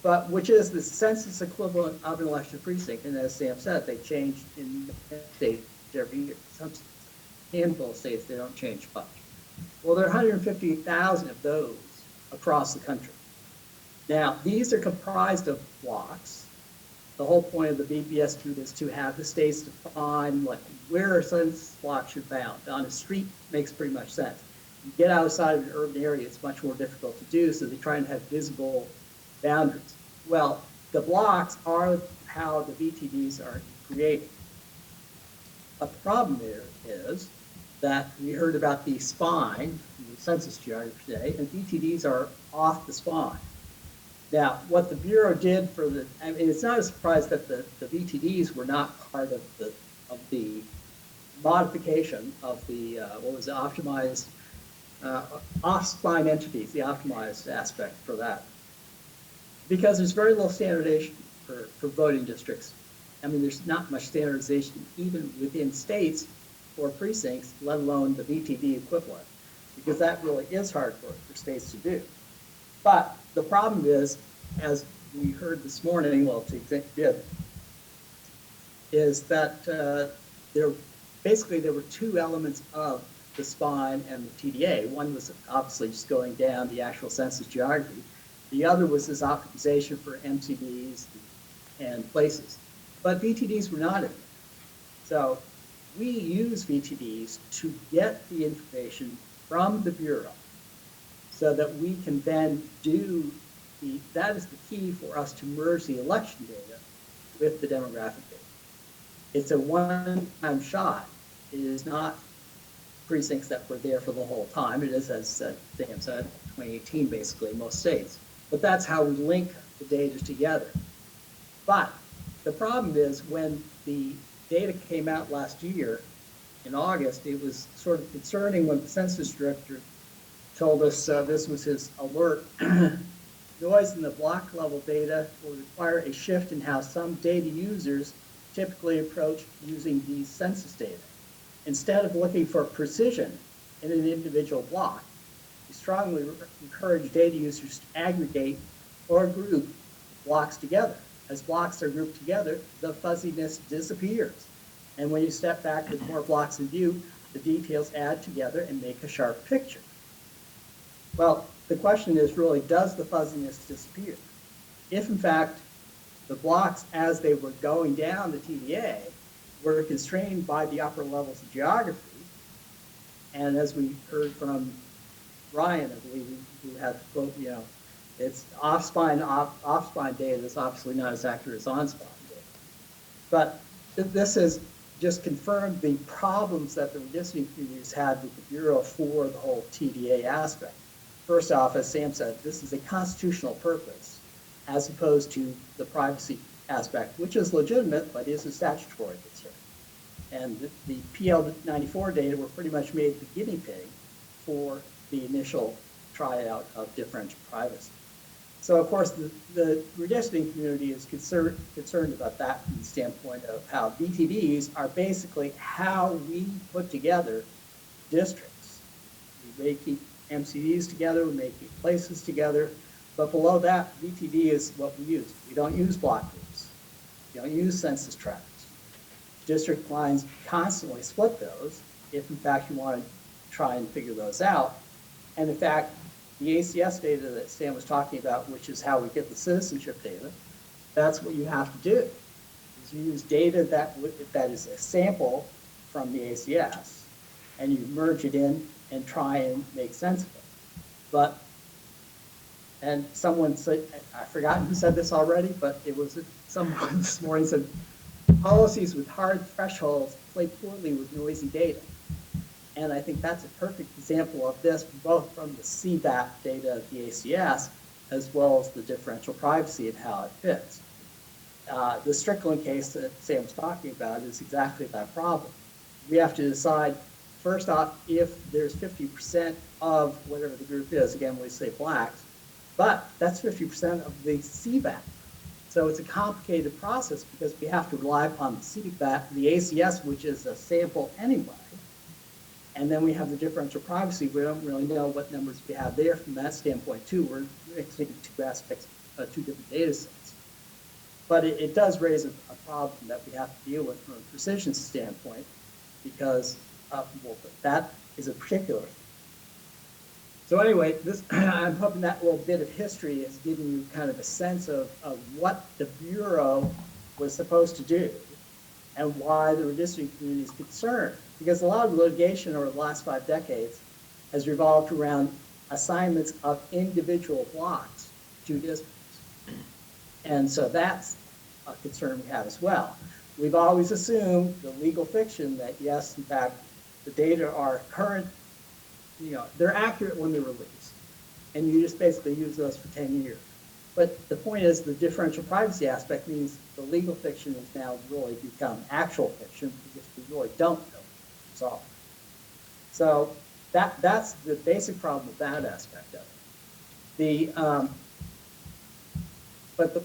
But which is the census equivalent of an election precinct. And as Sam said, they change in the state every year. handful of states, they don't change much. Well, there are 150,000 of those across the country. Now, these are comprised of blocks. The whole point of the BPS tool is to have the states define like where census blocks are bound. On a street makes pretty much sense. You get outside of an urban area, it's much more difficult to do, so they try and have visible boundaries. Well, the blocks are how the VTDs are created. A problem there is that we heard about the spine, the census geography today, and VTDs are off the spine. Now, what the Bureau did for the, I mean, it's not a surprise that the VTDs were not part of the modification of the, what was it, optimized, off-spine entities, the optimized aspect for that. Because there's very little standardization for voting districts. I mean, there's not much standardization even within states for precincts, let alone the VTD equivalent, because that really is hard for states to do. But the problem is, as we heard this morning, well, to did, is that there were two elements of the spine and the TDA. One was obviously just going down the actual census geography. The other was this optimization for MCDs and places. But VTDs were not in there. So we use VTDs to get the information from the Bureau so that we can then do that is the key for us to merge the election data with the demographic data. It's a one-time shot. It is not precincts that were there for the whole time. It is, as Sam said, 2018 basically in most states. But that's how we link the data together. But the problem is when the data came out last year in August, it was sort of concerning when the census director told us this was his alert. Noise in the block level data will require a shift in how some data users typically approach using these census data. Instead of looking for precision in an individual block, we strongly encourage data users to aggregate or group blocks together. As blocks are grouped together, the fuzziness disappears. And when you step back with more blocks in view, the details add together and make a sharp picture. Well, the question is really, does the fuzziness disappear? If in fact, the blocks as they were going down the TDA were constrained by the upper levels of geography, and as we heard from Ryan, I believe, who had the quote, you know, it's off-spine data that's obviously not as accurate as on-spine data. But this has just confirmed the problems that the redistricting communities had with the Bureau for the whole TDA aspect. First off, as Sam said, this is a constitutional purpose as opposed to the privacy aspect, which is legitimate, but is a statutory concern. And the PL94 data were pretty much made the guinea pig for the initial tryout of differential privacy. So of course, the redistricting community is concerned about that from the standpoint of how VTDs are basically how we put together districts. We may keep MCDs together, we may keep places together, but below that, VTD is what we use. We don't use block groups. We don't use census tracts. District lines constantly split those if in fact you want to try and figure those out. And in fact, the ACS data that Sam was talking about, which is how we get the citizenship data, that's what you have to do. Is you use data that is a sample from the ACS, and you merge it in and try and make sense of it. But, and someone said, I've forgotten who said this already, but it was someone this morning said, policies with hard thresholds play poorly with noisy data. And I think that's a perfect example of this, both from the CBAT data of the ACS, as well as the differential privacy and how it fits. The Strickland case that Sam was talking about is exactly that problem. We have to decide, first off, if there's 50% of whatever the group is, again, we say blacks, but that's 50% of the CBAT. So it's a complicated process because we have to rely upon the CBAT, the ACS, which is a sample anyway. And then we have the differential privacy. We don't really know what numbers we have there from that standpoint too. We're mixing two aspects, two different data sets. But it does raise a problem that we have to deal with from a precision standpoint, because more, but that is a particular thing. So anyway, this I'm hoping that little bit of history is giving you kind of a sense of what the Bureau was supposed to do and why the redistricting community is concerned. Because a lot of litigation over the last 5 decades has revolved around assignments of individual blocks to districts. And so that's a concern we have as well. We've always assumed the legal fiction that yes, in fact, the data are current, they're accurate when they're released. And you just basically use those for 10 years. But the point is the differential privacy aspect means the legal fiction has now really become actual fiction because we really don't know what's all. So that's the basic problem with that aspect of it. But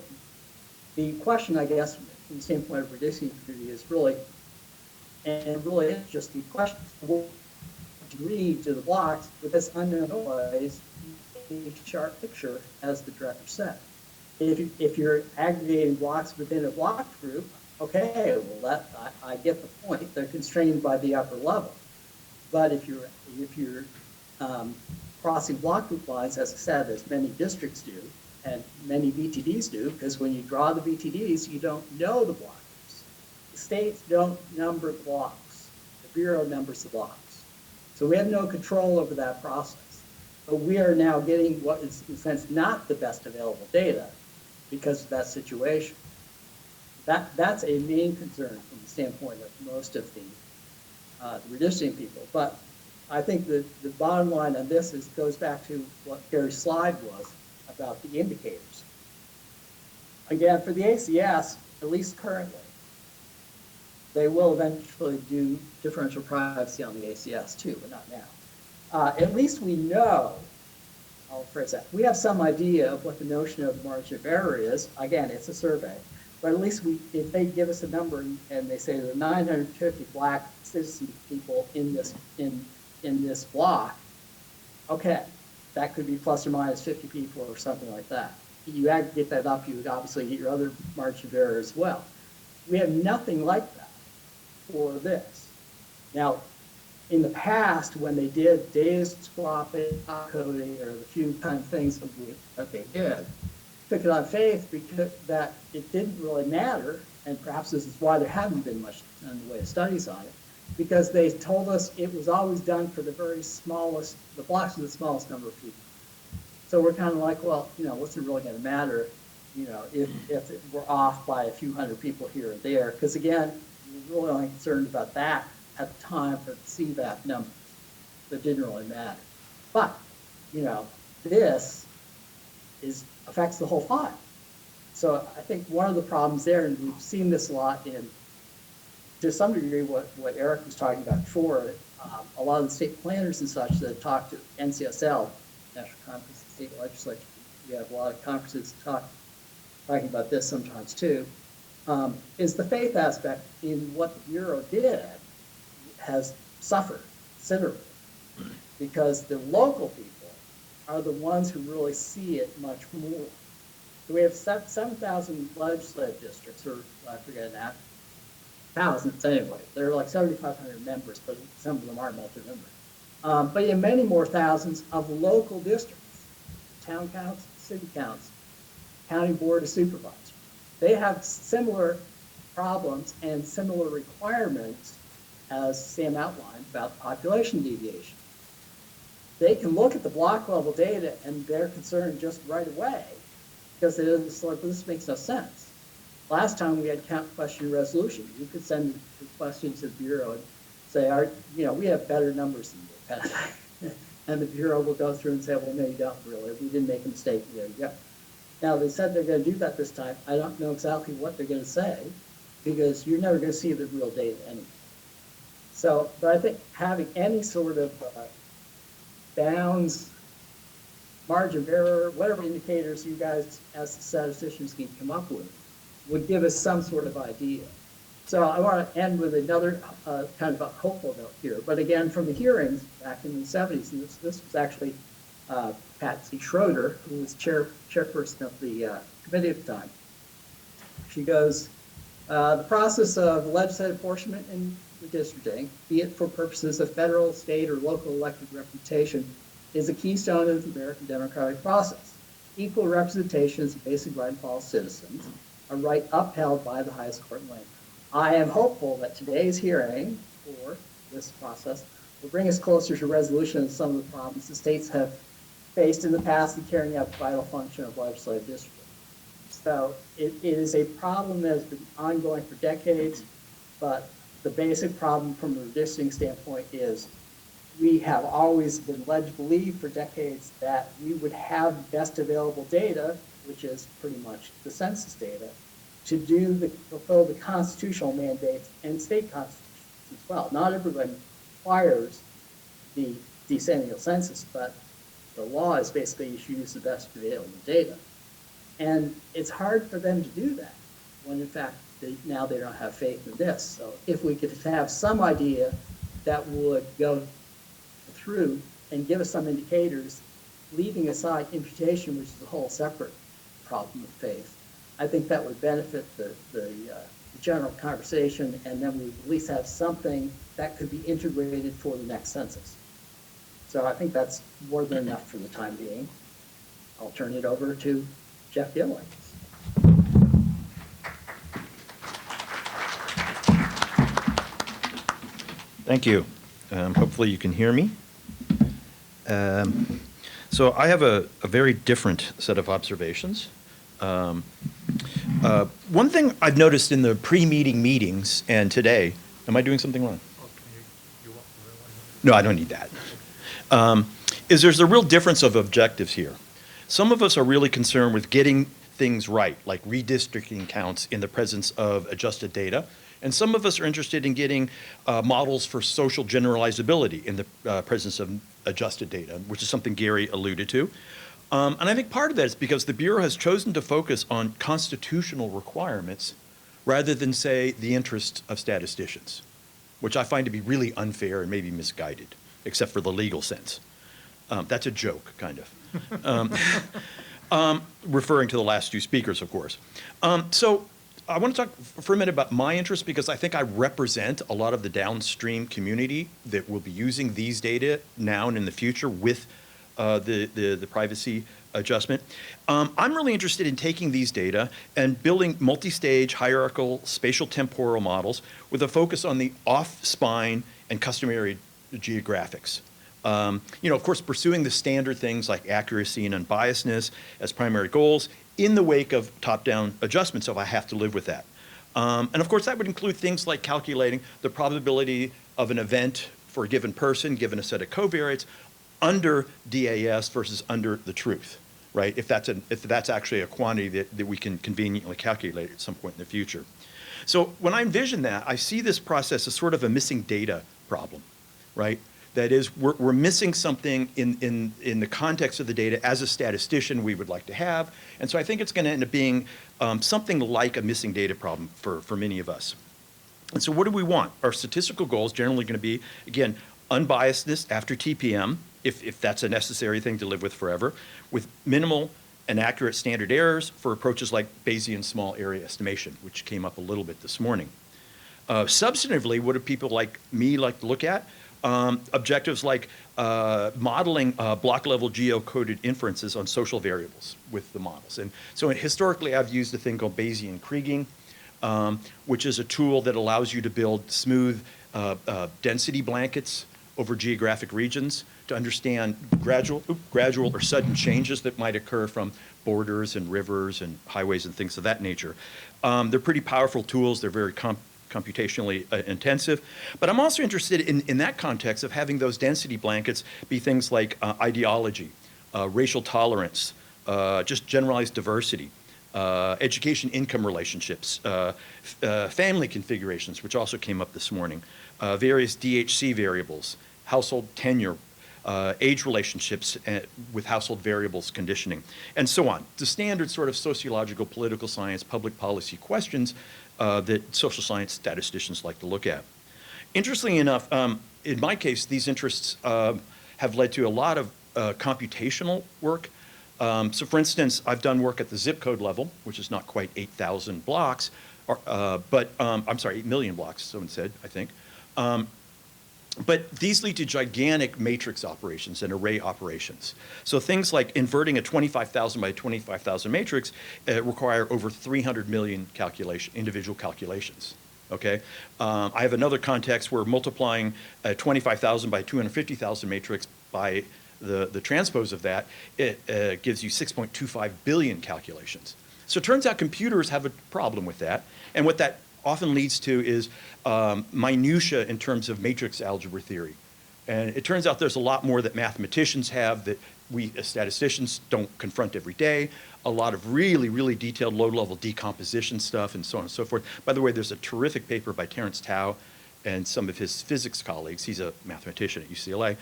the question, I guess, from the standpoint of redistricting community is really, and really it's just the question, what degree to the blocks with this unknown noise, a sharp picture, as the director said. If you're aggregating blocks within a block group, okay, well I get the point. They're constrained by the upper level. But if you're crossing block group lines, as I said, as many districts do, and many BTDs do, because when you draw the BTDs, you don't know the block groups. The states don't number the blocks. The Bureau numbers the blocks. So we have no control over that process. But we are now getting what is, in a sense, not the best available data because of that situation. That's a main concern from the standpoint of most of the redistricting people. But I think the bottom line on this goes back to what Gary's slide was about the indicators. Again, for the ACS, at least currently, they will eventually do differential privacy on the ACS too, but not now. At least we know, I'll phrase that, we have some idea of what the notion of margin of error is. Again, it's a survey, but at least if they give us a number and they say there are 950 black citizen people in this block, okay, that could be plus or minus 50 people or something like that. You aggregate that up, you would obviously get your other margin of error as well. We have nothing like that for this. Now, in the past, when they did data swapping, coding, or the few kind of things that they did, took it on faith because that it didn't really matter, and perhaps this is why there haven't been much in the way of studies on it, because they told us it was always done for the very smallest, the blocks with the smallest number of people. So we're kind of like, well, what's it really going to matter, if we're off by a few hundred people here or there? Because again, we're really only concerned about that at the time for the CVAP numbers. That didn't really matter. But, this affects the whole file. So I think one of the problems there, and we've seen this a lot in, to some degree, what Eric was talking about before, a lot of the state planners and such that talk to NCSL, National Conference of State Legislature, we have a lot of conferences talking about this sometimes too, is the faith aspect in what the Bureau did has suffered considerably because the local people are the ones who really see it much more. So we have 7,000 legislative districts, or I forget that, thousands anyway. There are like 7,500 members, but some of them are multi-member. But you have many more thousands of local districts, town counts, city counts, county board of supervisors. They have similar problems and similar requirements as Sam outlined about population deviation. They can look at the block level data and they're concerned just right away because it's like, well, this makes no sense. Last time we had count question resolution. You could send the questions to the Bureau and say, we have better numbers than you, kind of thing. And the Bureau will go through and say, well, no, you don't really. We didn't make a mistake. There you go. Now, they said they're going to do that this time. I don't know exactly what they're going to say because you're never going to see the real data anyway. So, but I think having any sort of bounds, margin of error, whatever indicators you guys as statisticians can come up with would give us some sort of idea. So I want to end with another kind of a hopeful note here. But again, from the hearings back in the 70s, and this was actually Patsy Schroeder, who was chairperson of the committee at the time. She goes, the process of legislative apportionment in redistricting, be it for purposes of federal, state, or local elected representation, is a keystone of the American democratic process. Equal representation is a basic right of all citizens, a right upheld by the highest court in land. I am hopeful that today's hearing for this process will bring us closer to resolution of some of the problems the states have faced in the past in carrying out the vital function of legislative districting. So it is a problem that has been ongoing for decades, but the basic problem from a redistricting standpoint is we have always been led to believe for decades that we would have best available data, which is pretty much the census data, to fulfill the constitutional mandates and state constitutions as well. Not everyone requires the decennial census, but the law is basically you should use the best available data. And it's hard for them to do that when in fact now they don't have faith in this. So if we could have some idea that would go through and give us some indicators, leaving aside imputation, which is a whole separate problem of faith, I think that would benefit the general conversation, and then we at least have something that could be integrated for the next census. So I think that's more than enough for the time being. I'll turn it over to Jeff Gill. Thank you. Hopefully you can hear me. So I have a very different set of observations. One thing I've noticed in the pre-meeting meetings and today, am I doing something wrong? No, I don't need that. Is there's a real difference of objectives here. Some of us are really concerned with getting things right, like redistricting counts in the presence of adjusted data. And some of us are interested in getting models for social generalizability in the presence of adjusted data, which is something Gary alluded to. And I think part of that is because the Bureau has chosen to focus on constitutional requirements rather than, say, the interests of statisticians, which I find to be really unfair and maybe misguided, except for the legal sense. That's a joke, kind of. Referring to the last two speakers, of course. So I want to talk for a minute about my interests because I think I represent a lot of the downstream community that will be using these data now and in the future with the privacy adjustment. I'm really interested in taking these data and building multi-stage hierarchical spatial temporal models with a focus on the off-spine and customary geographics. Of course, pursuing the standard things like accuracy and unbiasedness as primary goals in the wake of top-down adjustments, so I have to live with that. And of course, that would include things like calculating the probability of an event for a given person, given a set of covariates, under DAS versus under the truth, right? If that's actually a quantity that we can conveniently calculate at some point in the future. So when I envision that, I see this process as sort of a missing data problem, right? That is, we're missing something in the context of the data as a statistician we would like to have. And so I think it's going to end up being something like a missing data problem for many of us. And so what do we want? Our statistical goal is generally going to be, again, unbiasedness after TPM, if that's a necessary thing to live with forever, with minimal and accurate standard errors for approaches like Bayesian small area estimation, which came up a little bit this morning. Substantively, what do people like me like to look at? Objectives like modeling block-level geocoded inferences on social variables with the models. And so historically, I've used a thing called Bayesian kriging, which is a tool that allows you to build smooth density blankets over geographic regions to understand gradual or sudden changes that might occur from borders and rivers and highways and things of that nature. They're pretty powerful tools. They're very computationally intensive. But I'm also interested in that context of having those density blankets be things like ideology, racial tolerance, just generalized diversity, education income relationships, family configurations, which also came up this morning, various DHC variables, household tenure, age relationships with household variables conditioning, and so on. The standard sort of sociological, political science, public policy questions that social science statisticians like to look at. Interestingly enough, in my case, these interests have led to a lot of computational work. So for instance, I've done work at the zip code level, which is not quite 8,000 blocks, but I'm sorry, 8 million blocks, someone said, I think. But these lead to gigantic matrix operations and array operations. So things like inverting a 25,000 by 25,000 matrix require over 300 million individual calculations. Okay, I have another context where multiplying a 25,000 by 250,000 matrix by the transpose of that, it gives you 6.25 billion calculations. So it turns out computers have a problem with that, and what that often leads to is minutia in terms of matrix algebra theory. And it turns out there's a lot more that mathematicians have that we as statisticians don't confront every day. A lot of really, really detailed low-level decomposition stuff and so on and so forth. By the way, there's a terrific paper by Terence Tao and some of his physics colleagues, he's a mathematician at UCLA,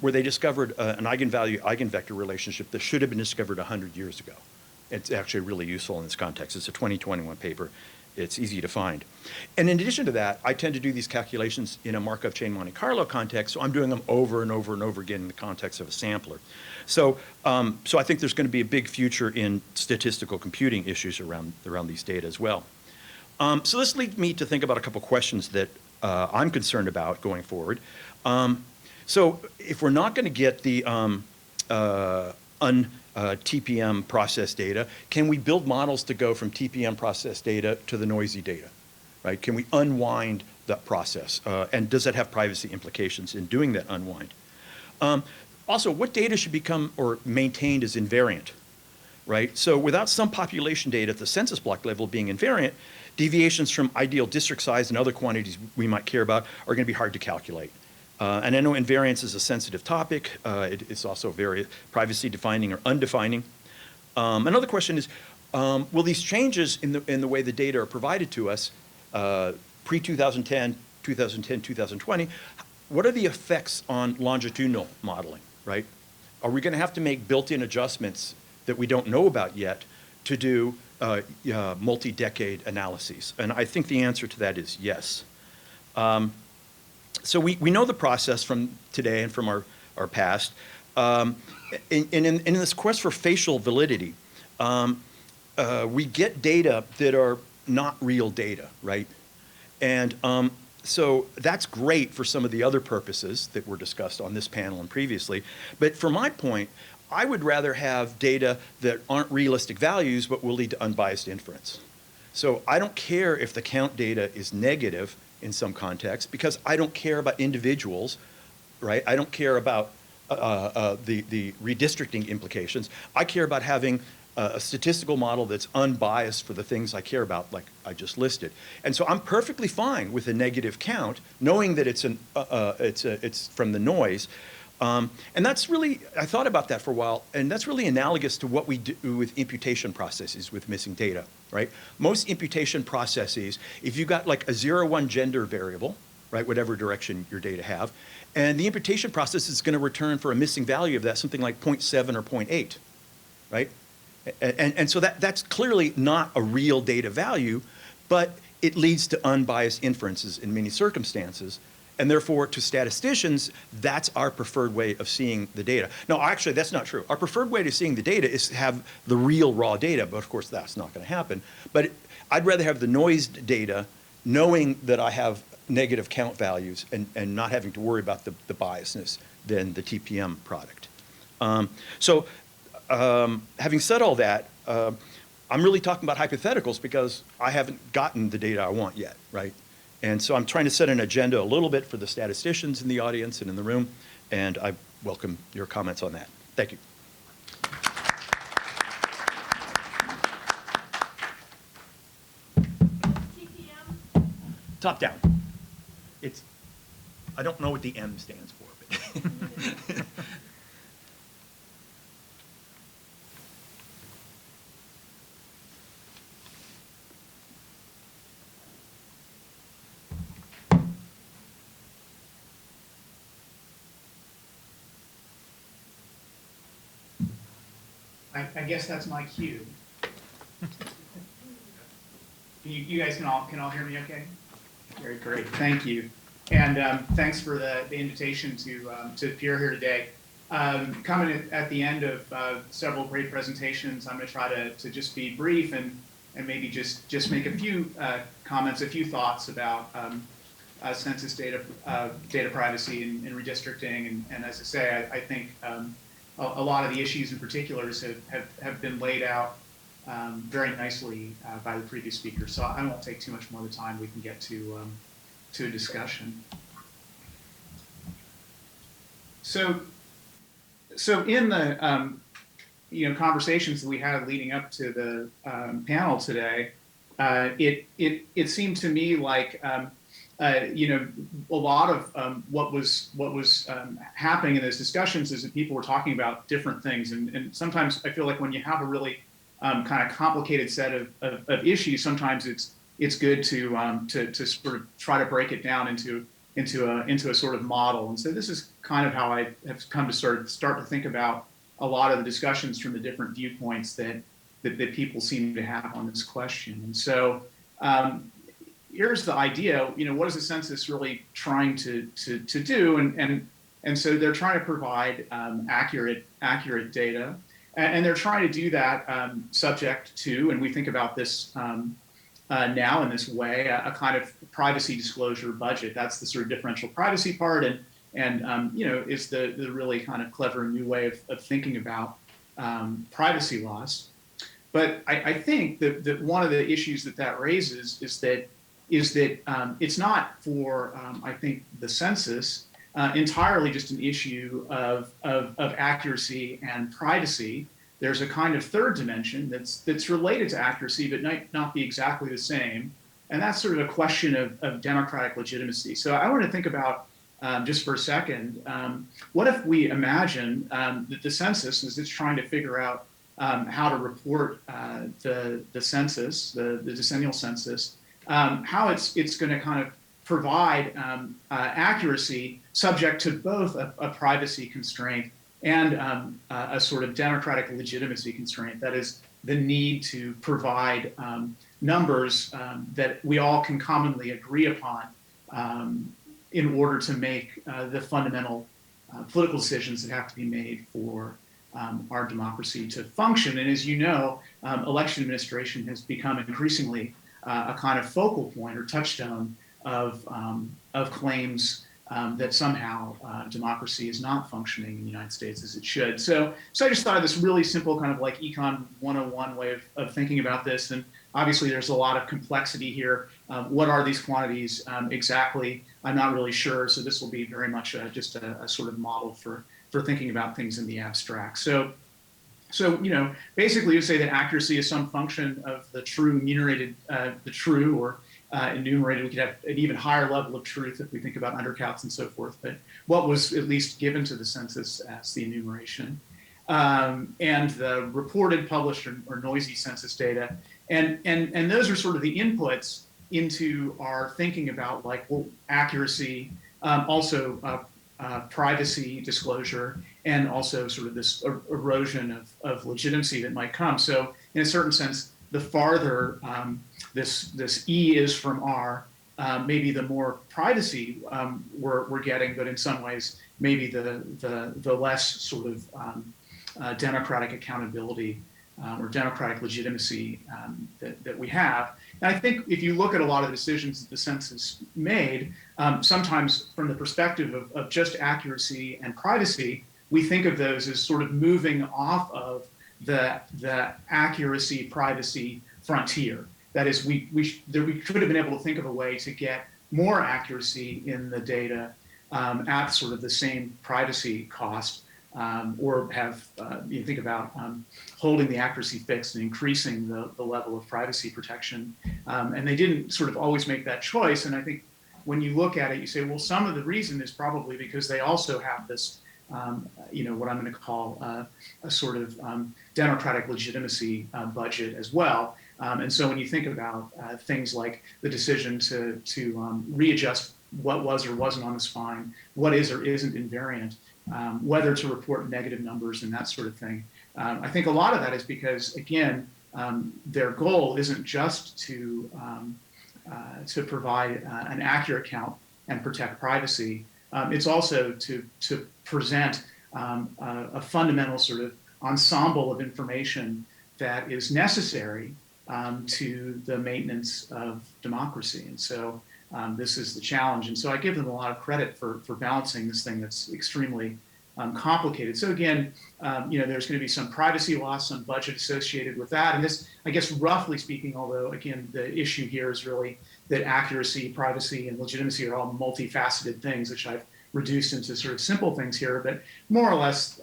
where they discovered an eigenvalue-eigenvector relationship that should have been discovered 100 years ago. It's actually really useful in this context. It's a 2021 paper. It's easy to find. And in addition to that, I tend to do these calculations in a Markov chain Monte Carlo context, so I'm doing them over and over and over again in the context of a sampler. So, so I think there's going to be a big future in statistical computing issues around these data as well. So this leads me to think about a couple questions that I'm concerned about going forward. So if we're not going to get the TPM process data, can we build models to go from TPM process data to the noisy data, right? Can we unwind that process? And does that have privacy implications in doing that unwind? Also, what data should become or maintained as invariant, right? So without some population data at the census block level being invariant, deviations from ideal district size and other quantities we might care about are going to be hard to calculate. And I know invariance is a sensitive topic. It's also very privacy defining or undefining. Another question is, will these changes in the way the data are provided to us, pre-2010, 2010, 2020, what are the effects on longitudinal modeling, right? Are we going to have to make built-in adjustments that we don't know about yet to do multi-decade analyses? And I think the answer to that is yes. So we know the process from today and from our past. In this quest for facial validity, we get data that are not real data, right? And so that's great for some of the other purposes that were discussed on this panel and previously. But for my point, I would rather have data that aren't realistic values but will lead to unbiased inference. So I don't care if the count data is negative in some context, because I don't care about individuals, right? I don't care about the redistricting implications. I care about having a statistical model that's unbiased for the things I care about, like I just listed. And so I'm perfectly fine with a negative count, knowing that it's from the noise. And that's really, I thought about that for a while, and that's really analogous to what we do with imputation processes with missing data, right? Most imputation processes, if you've got like a 0-1 gender variable, right, whatever direction your data have, and the imputation process is going to return for a missing value of that something like 0.7 or 0.8, right? And so that's clearly not a real data value, but it leads to unbiased inferences in many circumstances. And therefore, to statisticians, that's our preferred way of seeing the data. No, actually, that's not true. Our preferred way to seeing the data is to have the real raw data, but of course, that's not going to happen. But I'd rather have the noised data, knowing that I have negative count values and not having to worry about the biasness than the TPM product. Having said all that, I'm really talking about hypotheticals because I haven't gotten the data I want yet, right? And so I'm trying to set an agenda a little bit for the statisticians in the audience and in the room, and I welcome your comments on that. Thank you. TPM? Top down. I don't know what the M stands for, but. I guess that's my cue. You guys can all hear me okay? Very great, thank you. And thanks for the invitation to appear here today. Coming at the end of several great presentations, I'm going to try to just be brief and maybe just make a few comments, a few thoughts about census data, data privacy and redistricting. And as I say, I think a lot of the issues in particulars have been laid out very nicely by the previous speaker. So I won't take too much more of the time. We can get to a discussion. So in the conversations that we had leading up to the panel today, it seemed to me like a lot of what was happening in those discussions is that people were talking about different things, and sometimes I feel like when you have a really kind of complicated set of issues, sometimes it's good to sort of try to break it down into a sort of model. And so this is kind of how I have come to start to think about a lot of the discussions from the different viewpoints that people seem to have on this question. And so here's the idea, what is the census really trying to do? And so they're trying to provide accurate data, and they're trying to do that subject to, and we think about this now in this way, a kind of privacy disclosure budget. That's the sort of differential privacy part, and is the really kind of clever new way of thinking about privacy laws. But I think that one of the issues that raises is that it's not for I think the census entirely just an issue of accuracy and privacy. There's a kind of third dimension that's related to accuracy, but might not be exactly the same. And that's sort of a question of democratic legitimacy. So I want to think about, just for a second, what if we imagine that the census, as it's trying to figure out how to report the census, the decennial census, how it's going to kind of provide accuracy subject to both a privacy constraint and a sort of democratic legitimacy constraint. That is the need to provide numbers that we all can commonly agree upon in order to make the fundamental political decisions that have to be made for our democracy to function. And as you know, election administration has become increasingly a kind of focal point or touchstone of claims that somehow democracy is not functioning in the United States as it should. So I just thought of this really simple kind of like Econ 101 way of thinking about this. And obviously there's a lot of complexity here. What are these quantities exactly? I'm not really sure. So this will be very much just a sort of model for thinking about things in the abstract. So basically you say that accuracy is some function of the true enumerated, or enumerated. We could have an even higher level of truth if we think about undercounts and so forth, but what was at least given to the census as the enumeration, and the reported, published, or noisy census data. And those are sort of the inputs into our thinking about accuracy, also privacy disclosure, and also sort of this erosion of legitimacy that might come. So in a certain sense, the farther this E is from R, maybe the more privacy we're getting, but in some ways, maybe the less sort of democratic accountability or democratic legitimacy that we have. And I think if you look at a lot of the decisions that the census made, sometimes from the perspective of just accuracy and privacy, we think of those as sort of moving off of the accuracy privacy frontier. That is, we could have been able to think of a way to get more accuracy in the data at sort of the same privacy cost, or have you think about holding the accuracy fixed and increasing the level of privacy protection. And they didn't sort of always make that choice. And I think when you look at it, you say, well, some of the reason is probably because they also have this what I'm going to call a sort of democratic legitimacy budget as well. And so when you think about things like the decision to readjust what was or wasn't on the spine, what is or isn't invariant, whether to report negative numbers and that sort of thing, I think a lot of that is because, again, their goal isn't just to provide an accurate count and protect privacy. It's also to present a fundamental sort of ensemble of information that is necessary to the maintenance of democracy. And so this is the challenge. And so I give them a lot of credit for balancing this thing that's extremely complicated. So again, there's going to be some privacy loss, some budget associated with that. And this, I guess, roughly speaking, although again, the issue here is really that accuracy, privacy, and legitimacy are all multifaceted things, which I've reduced into sort of simple things here. But more or less,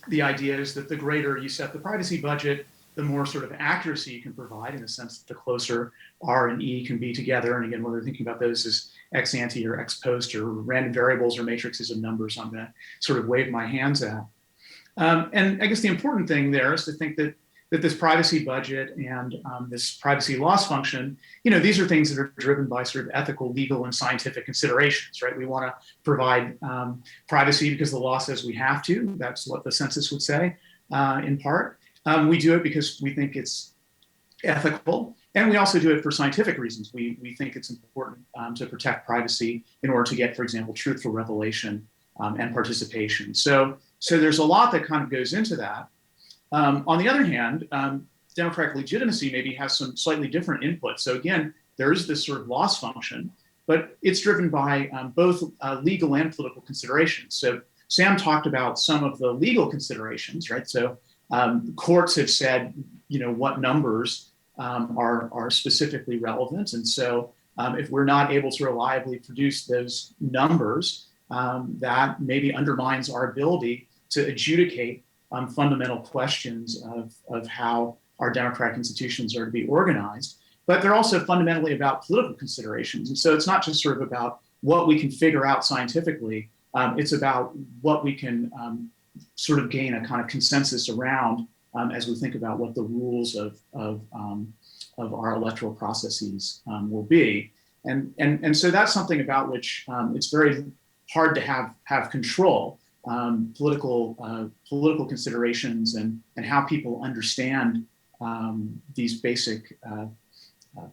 the idea is that the greater you set the privacy budget, the more sort of accuracy you can provide, in the sense that the closer R and E can be together. And again, whether thinking about those as ex ante or ex post or random variables or matrices of numbers, I'm going to sort of wave my hands at. And I guess the important thing there is to think that this privacy budget and this privacy loss function, these are things that are driven by sort of ethical, legal, and scientific considerations, right? We want to provide privacy because the law says we have to. That's what the census would say, in part. We do it because we think it's ethical, and we also do it for scientific reasons. We think it's important to protect privacy in order to get, for example, truthful revelation and participation. So there's a lot that kind of goes into that. On the other hand, democratic legitimacy maybe has some slightly different inputs. So again, there is this sort of loss function, but it's driven by both legal and political considerations. So Sam talked about some of the legal considerations, right? So courts have said, what numbers are specifically relevant. And so if we're not able to reliably produce those numbers, that maybe undermines our ability to adjudicate fundamental questions of how our democratic institutions are to be organized. But they're also fundamentally about political considerations. And so it's not just sort of about what we can figure out scientifically, it's about what we can sort of gain a kind of consensus around as we think about what the rules of our electoral processes will be. And so that's something about which it's very hard to have control. Political considerations and how people understand these basic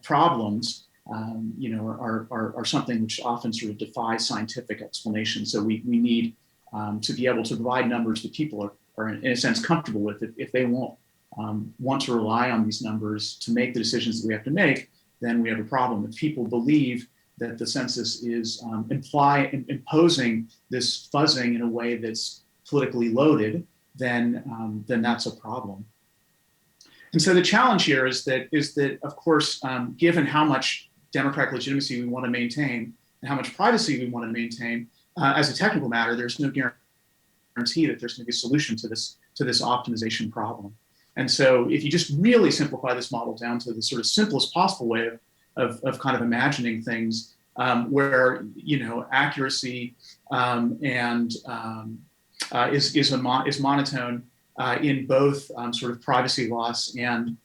problems, are something which often sort of defies scientific explanation. So we need to be able to provide numbers that people are in a sense comfortable with. If they won't want to rely on these numbers to make the decisions that we have to make, then we have a problem. If people believe that the census is imposing this fuzzing in a way that's politically loaded, then that's a problem. And so the challenge here is that of course, given how much democratic legitimacy we want to maintain and how much privacy we want to maintain, as a technical matter, there's no guarantee that there's going to be a solution to this optimization problem. And so if you just really simplify this model down to the sort of simplest possible way of kind of imagining things, where accuracy is monotone in both sort of privacy loss and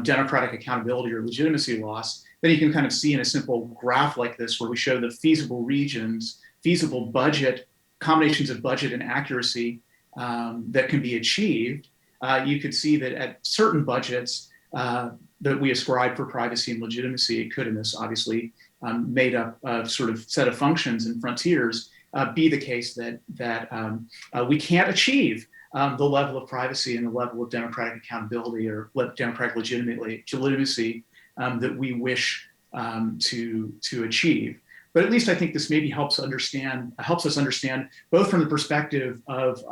democratic accountability or legitimacy loss, then you can kind of see in a simple graph like this where we show the feasible regions, feasible budget, combinations of budget and accuracy that can be achieved. You could see that at certain budgets that we ascribe for privacy and legitimacy, it could, in this obviously made up sort of set of functions and frontiers, be the case that we can't achieve the level of privacy and the level of democratic accountability or democratic legitimacy that we wish to achieve. But at least I think this maybe helps us understand both from the perspective of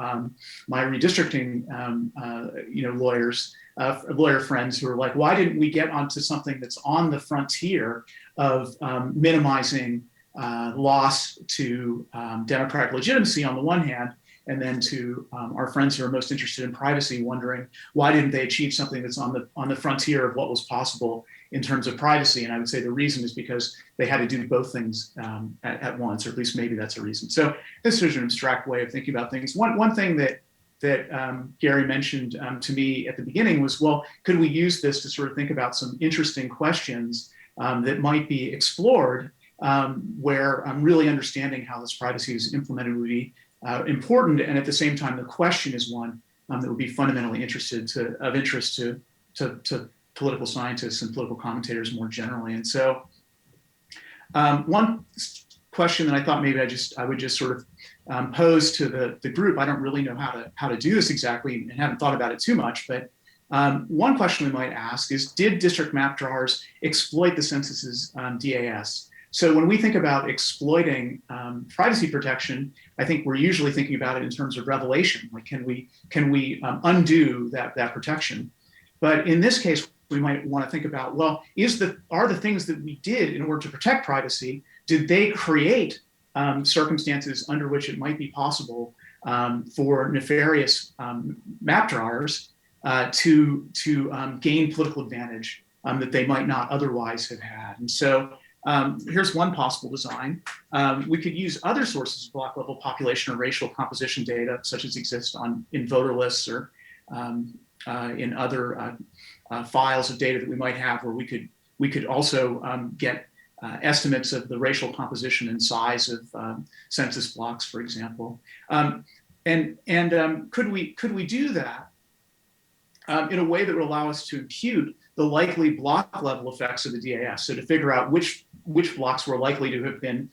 my redistricting lawyer friends who are like, why didn't we get onto something that's on the frontier of minimizing loss to democratic legitimacy on the one hand, and then to our friends who are most interested in privacy, wondering why didn't they achieve something that's on the frontier of what was possible in terms of privacy? And I would say the reason is because they had to do both things at once, or at least maybe that's a reason. So this is an abstract way of thinking about things. One thing that Gary mentioned to me at the beginning was, well, could we use this to sort of think about some interesting questions that might be explored, where really understanding how this privacy is implemented would be important, and at the same time, the question is one that would be fundamentally of interest to political scientists and political commentators more generally. And so, one question that I thought maybe I would just sort of pose to the group. I don't really know how to do this exactly, and haven't thought about it too much. But one question we might ask is: did district map drawers exploit the census's DAS? So when we think about exploiting privacy protection, I think we're usually thinking about it in terms of revelation. Like, can we undo that protection? But in this case, we might want to think about, well, are the things that we did in order to protect privacy, did they create circumstances under which it might be possible for nefarious map drawers to gain political advantage that they might not otherwise have had? And so here's one possible design. We could use other sources of block level population or racial composition data, such as exist in voter lists or in other files of data that we might have, where we could also get estimates of the racial composition and size of census blocks, for example. Could we do that in a way that would allow us to impute the likely block level effects of the DAS? So to figure out which blocks were likely to have been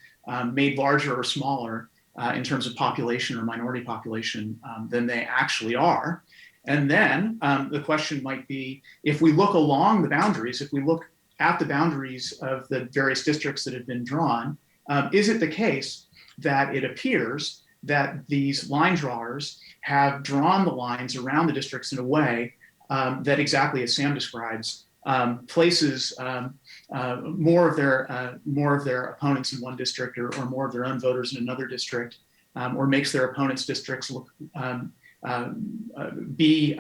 made larger or smaller in terms of population or minority population than they actually are. And then the question might be, if we look along the boundaries, if we look at the boundaries of the various districts that have been drawn, is it the case that it appears that these line drawers have drawn the lines around the districts in a way that, exactly as Sam describes, places more of their opponents in one district or more of their own voters in another district, or makes their opponents' districts look be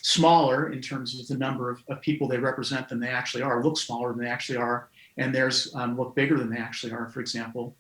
smaller in terms of the number of people they represent than they actually are, look smaller than they actually are, and theirs look bigger than they actually are, for example.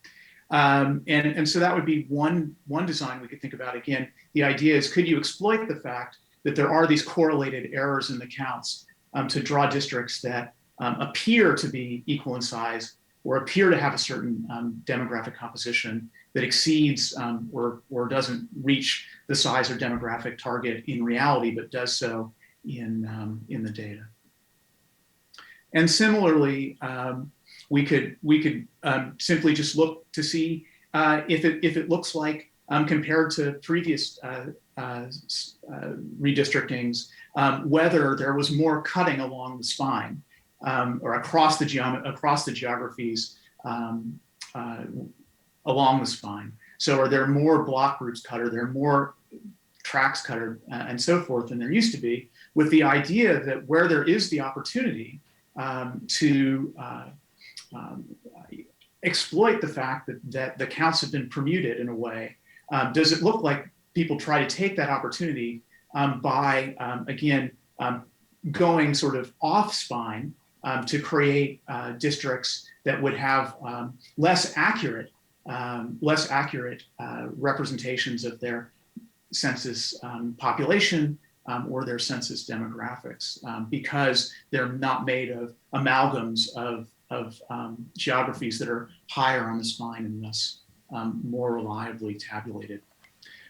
And so that would be one design we could think about. Again, the idea is, could you exploit the fact that there are these correlated errors in the counts to draw districts that appear to be equal in size or appear to have a certain demographic composition that exceeds or doesn't reach the size or demographic target in reality, but does so in the data. And similarly, we could simply just look to see if it looks like, compared to previous redistrictings, whether there was more cutting along the spine or across the geographies along the spine. So are there more block groups cut, or there are more tracks cut, and so forth than there used to be, with the idea that where there is the opportunity to exploit the fact that the counts have been permuted in a way, does it look like people try to take that opportunity by, again, going sort of off spine to create districts that would have less accurate representations of their census population or their census demographics, because they're not made of amalgams of geographies that are higher on the spine and thus more reliably tabulated.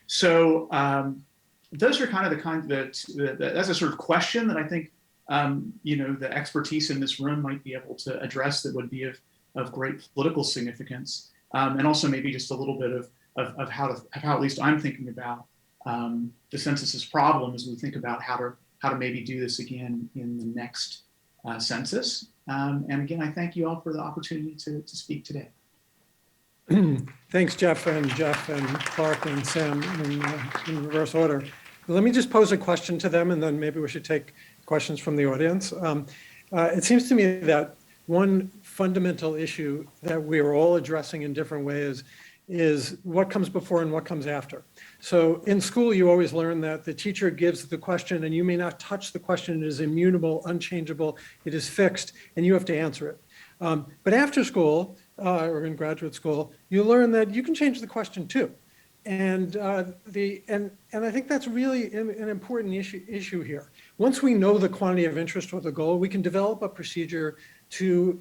So those are kind of that's a sort of question that I think the expertise in this room might be able to address, that would be of great political significance, and also maybe just a little bit of how at least I'm thinking about the census's problem as we think about how to maybe do this again in the next census. And again, I thank you all for the opportunity to speak today. Thanks, Jeff and Clark and Sam in reverse order. Let me just pose a question to them, and then maybe we should take questions from the audience. It seems to me that one fundamental issue that we are all addressing in different ways is what comes before and what comes after. So in school, you always learn that the teacher gives the question, and you may not touch the question. It is immutable, unchangeable, it is fixed, and you have to answer it. But after school, or in graduate school, you learn that you can change the question too. And I think that's really an important issue here. Once we know the quantity of interest or the goal, we can develop a procedure to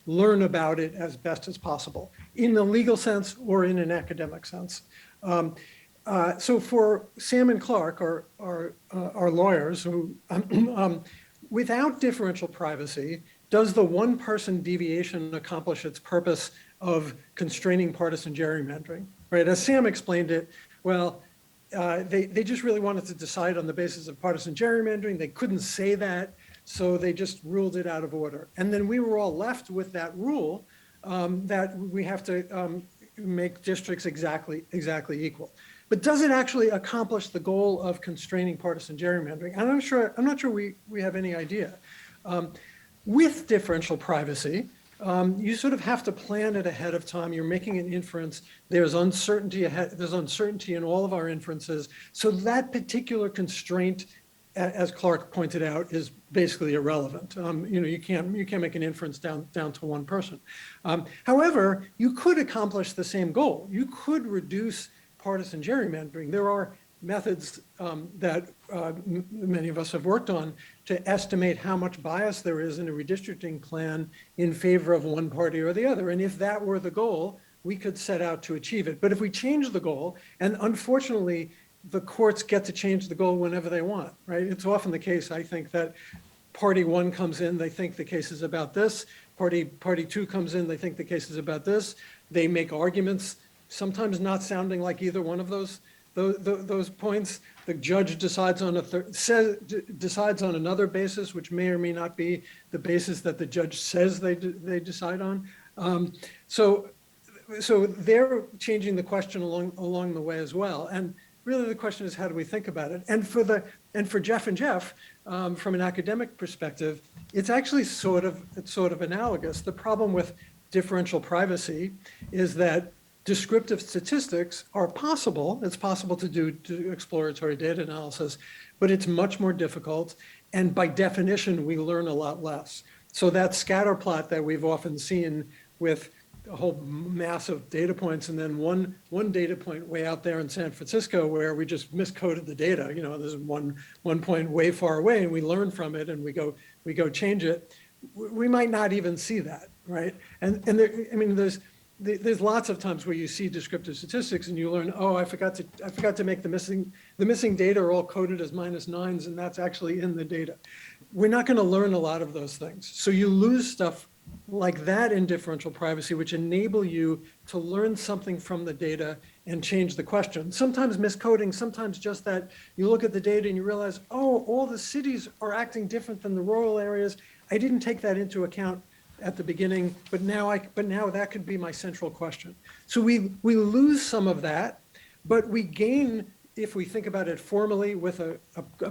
learn about it as best as possible, in the legal sense or in an academic sense. So for Sam and Clark, our lawyers, who without differential privacy, does the one-person deviation accomplish its purpose of constraining partisan gerrymandering? Right, as Sam explained it, well, they just really wanted to decide on the basis of partisan gerrymandering. They couldn't say that So they just ruled it out of order. And then we were all left with that rule that we have to make districts exactly equal. But does it actually accomplish the goal of constraining partisan gerrymandering? I'm not sure we have any idea. With differential privacy, you sort of have to plan it ahead of time. You're making an inference. There's uncertainty ahead. There's uncertainty in all of our inferences. So that particular constraint, as Clark pointed out, is basically irrelevant. You can't make an inference down to one person. However, you could accomplish the same goal. You could reduce partisan gerrymandering. There are methods that many of us have worked on to estimate how much bias there is in a redistricting plan in favor of one party or the other. And if that were the goal, we could set out to achieve it. But if we change the goal, and unfortunately, the courts get to change the goal whenever they want, right? It's often the case, I think, that party one comes in, they think the case is about this. Party two comes in, they think the case is about this. They make arguments, sometimes not sounding like either one of those points. The judge decides on decides on another basis, which may or may not be the basis that the judge says they decide on. So they're changing the question along the way as well. And really, the question is, how do we think about it? And for Jeff and Jeff, from an academic perspective, it's actually sort of analogous. The problem with differential privacy is that descriptive statistics are possible. It's possible to do exploratory data analysis, but it's much more difficult. And by definition, we learn a lot less. So that scatter plot that we've often seen with a whole mass of data points and then one data point way out there in San Francisco where we just miscoded the data. There's one point way far away and we learn from it and we go change it. We might not even see that, right? And there's lots of times where you see descriptive statistics and you learn, oh, I forgot to make the missing data are all coded as -9s, and that's actually in the data. We're not going to learn a lot of those things. So you lose stuff like that in differential privacy, which enable you to learn something from the data and change the question. Sometimes miscoding, sometimes just that you look at the data and you realize, oh, all the cities are acting different than the rural areas. I didn't take that into account at the beginning, but now that could be my central question. So we lose some of that, but we gain, if we think about it formally with a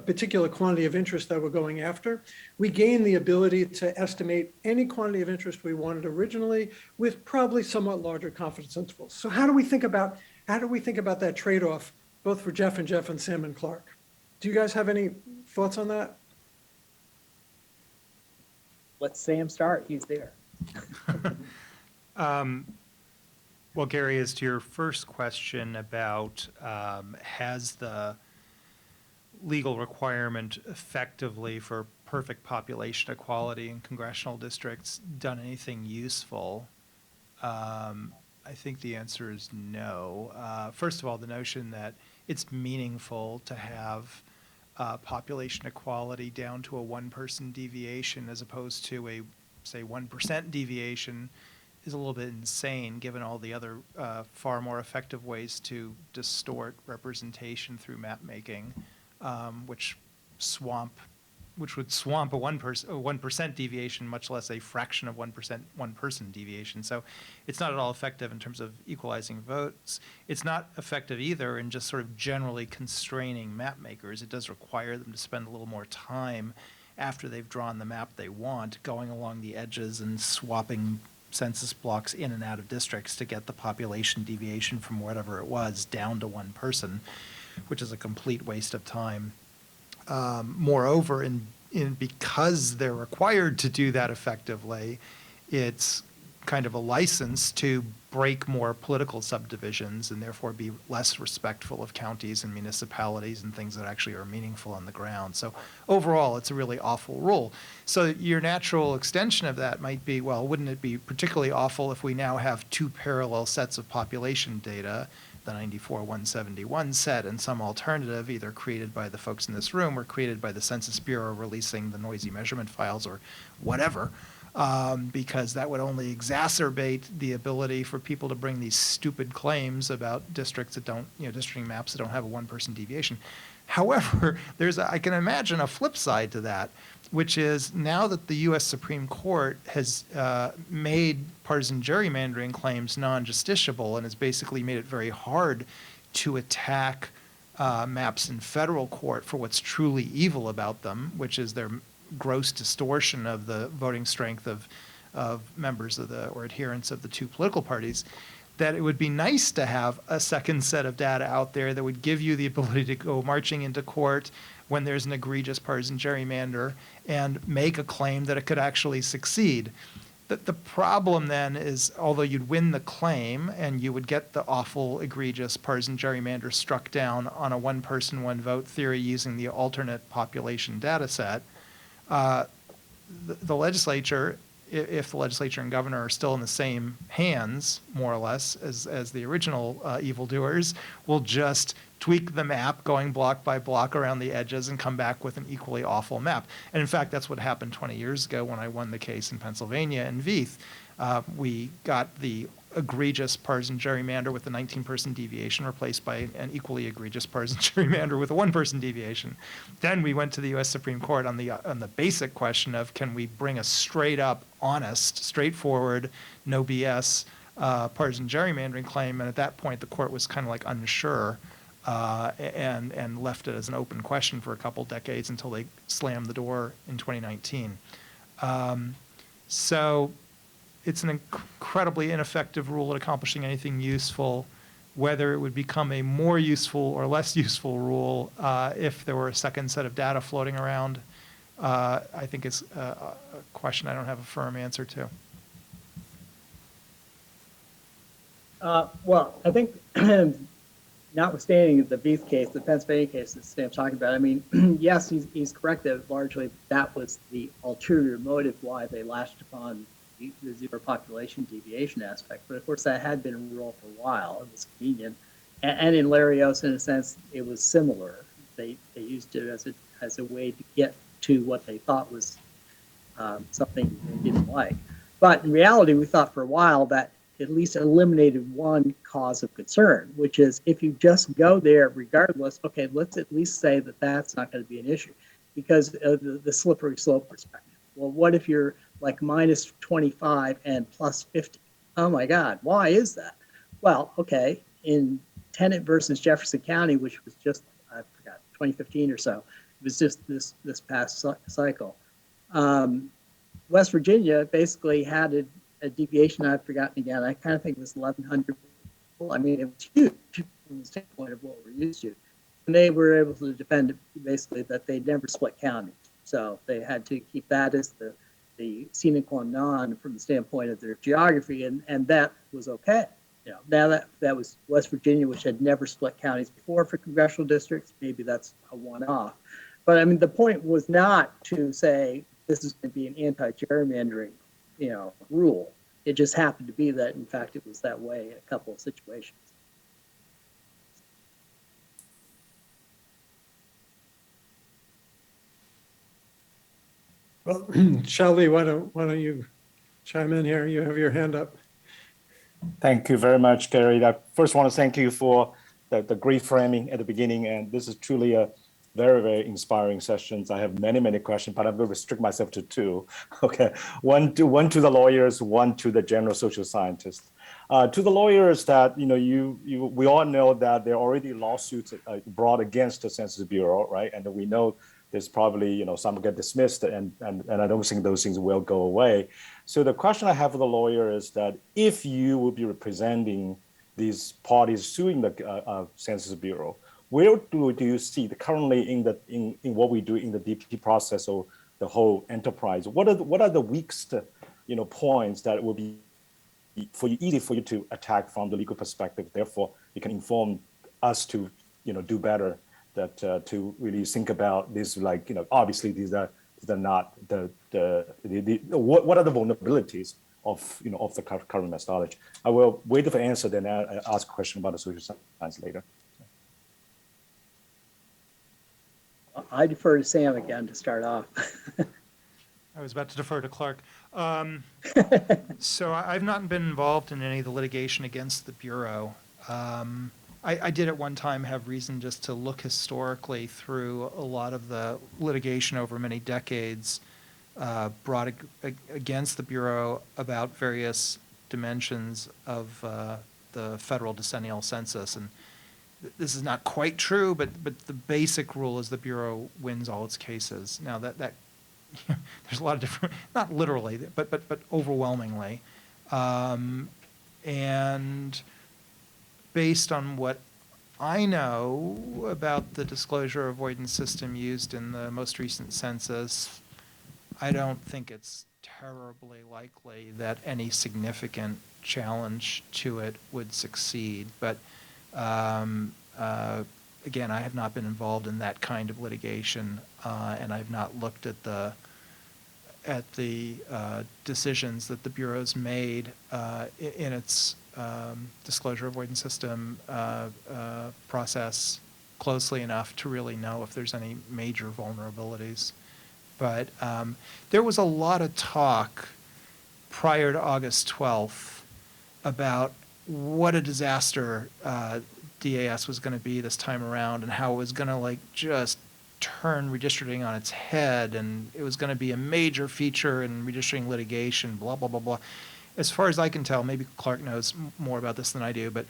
particular quantity of interest that we're going after, we gain the ability to estimate any quantity of interest we wanted originally with probably somewhat larger confidence intervals. So how do we think about that trade-off, both for Jeff and Sam and Clark? Do you guys have any thoughts on that? Let Sam start. He's there. Well, Gary, as to your first question about has the legal requirement effectively for perfect population equality in congressional districts done anything useful, I think the answer is no. First of all, the notion that it's meaningful to have population equality down to a one-person deviation as opposed to a, say, 1% deviation is a little bit insane, given all the other far more effective ways to distort representation through map making, which would swamp a 1% deviation, much less a fraction of 1% one-person deviation. So it's not at all effective in terms of equalizing votes. It's not effective either in just sort of generally constraining map makers. It does require them to spend a little more time after they've drawn the map they want, going along the edges and swapping census blocks in and out of districts to get the population deviation from whatever it was down to one person, which is a complete waste of time. Moreover, because they're required to do that effectively, it's kind of a license to break more political subdivisions and therefore be less respectful of counties and municipalities and things that actually are meaningful on the ground. So overall, it's a really awful rule. So your natural extension of that might be, well, wouldn't it be particularly awful if we now have two parallel sets of population data, the 94-171 set and some alternative, either created by the folks in this room or created by the Census Bureau releasing the noisy measurement files or whatever, because that would only exacerbate the ability for people to bring these stupid claims about districts that don't, districting maps that don't have a one-person deviation. However, I can imagine a flip side to that, which is now that the U.S. Supreme Court has made partisan gerrymandering claims non-justiciable and has basically made it very hard to attack maps in federal court for what's truly evil about them, which is their gross distortion of the voting strength of members of the or adherents of the two political parties, that it would be nice to have a second set of data out there that would give you the ability to go marching into court when there's an egregious partisan gerrymander and make a claim that it could actually succeed. The problem then is, although you'd win the claim and you would get the awful, egregious partisan gerrymander struck down on a one-person, one-vote theory using the alternate population data set, the legislature, if the legislature and governor are still in the same hands, more or less, as the original evildoers, will just tweak the map going block by block around the edges and come back with an equally awful map. And in fact, that's what happened 20 years ago when I won the case in Pennsylvania in Veith. We got the egregious partisan gerrymander with the 19-person deviation replaced by an equally egregious partisan gerrymander with a one-person deviation. Then we went to the U.S. Supreme Court on the basic question of, can we bring a straight-up, honest, straightforward, no BS partisan gerrymandering claim? And at that point, the court was kind of like unsure and left it as an open question for a couple decades until they slammed the door in 2019. So it's an incredibly ineffective rule at accomplishing anything useful. Whether it would become a more useful or less useful rule if there were a second set of data floating around, I think is a question I don't have a firm answer to. Well, I think notwithstanding the Veith case, the Pennsylvania case that Sam's talking about, I mean, yes, he's correct that largely that was the ulterior motive why they latched upon the zero population deviation aspect. But of course, that had been a rule for a while. It was convenient. And in Larios, in a sense, it was similar. They used it as a way to get to what they thought was something they didn't like. But in reality, we thought for a while that at least eliminated one cause of concern, which is if you just go there regardless, okay, let's at least say that that's not going to be an issue because of the slippery slope perspective. Well, what if you're like minus 25 and plus 50? Oh my God, why is that? Well, okay, in Tennant versus Jefferson County, which was just, I forgot, 2015 or so, it was just this past cycle. West Virginia basically had a deviation, I've forgotten again, I kind of think it was 1,100 people. I mean, it was huge from the standpoint of what we're used to. And they were able to defend basically that they never split counties. So they had to keep that as the sine qua non from the standpoint of their geography, and that was okay. You know, now that was West Virginia, which had never split counties before for congressional districts. Maybe that's a one-off. But I mean, the point was not to say this is going to be an anti-gerrymandering, rule. It just happened to be that, in fact, it was that way in a couple of situations. Well, Shelley, why don't you chime in here? You have your hand up. Thank you very much, Gary. I first want to thank you for the great framing at the beginning, and this is truly a very, very inspiring sessions. I have many, many questions, but I'm going to restrict myself to two. Okay, one to the lawyers, one to the general social scientists. To the lawyers, that we all know that there are already lawsuits brought against the Census Bureau, right? And we know there's probably some get dismissed, and I don't think those things will go away. So the question I have for the lawyer is that if you will be representing these parties suing the Census Bureau, where do you see currently in what we do in the DP process or the whole enterprise? What are the weakest points that will be easy for you to attack from the legal perspective? Therefore, you can inform us to do better. That to really think about this, obviously these are not what are the vulnerabilities of the current methodology. I will wait for an answer, then I ask a question about the social science later. I defer to Sam again to start off. I was about to defer to Clark. So I've not been involved in any of the litigation against the Bureau. I did at one time have reason just to look historically through a lot of the litigation over many decades brought against the Bureau about various dimensions of the federal decennial census. And this is not quite true, but the basic rule is the Bureau wins all its cases. Now that there's a lot of different, not literally, but overwhelmingly. And based on what I know about the disclosure avoidance system used in the most recent census, I don't think it's terribly likely that any significant challenge to it would succeed. But again, I have not been involved in that kind of litigation, and I've not looked at the decisions that the Bureau's made in its disclosure avoidance system process closely enough to really know if there's any major vulnerabilities. But there was a lot of talk prior to August 12th about what a disaster DAS was going to be this time around, and how it was going to like just turn redistricting on its head, and it was going to be a major feature in redistricting litigation, blah, blah, blah, blah. As far as I can tell, maybe Clark knows more about this than I do, but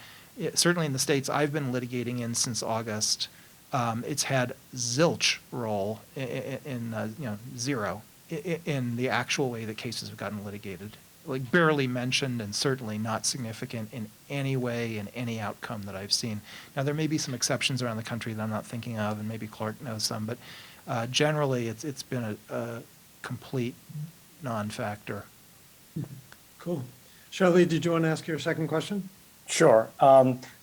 certainly in the states I've been litigating in since August, it's had zilch role in zero in the actual way that cases have gotten litigated. Like barely mentioned, and certainly not significant in any way in any outcome that I've seen. Now there may be some exceptions around the country that I'm not thinking of, and maybe Clark knows some, but generally it's been a complete non-factor. Cool. Shirley, did you want to ask your second question? Sure.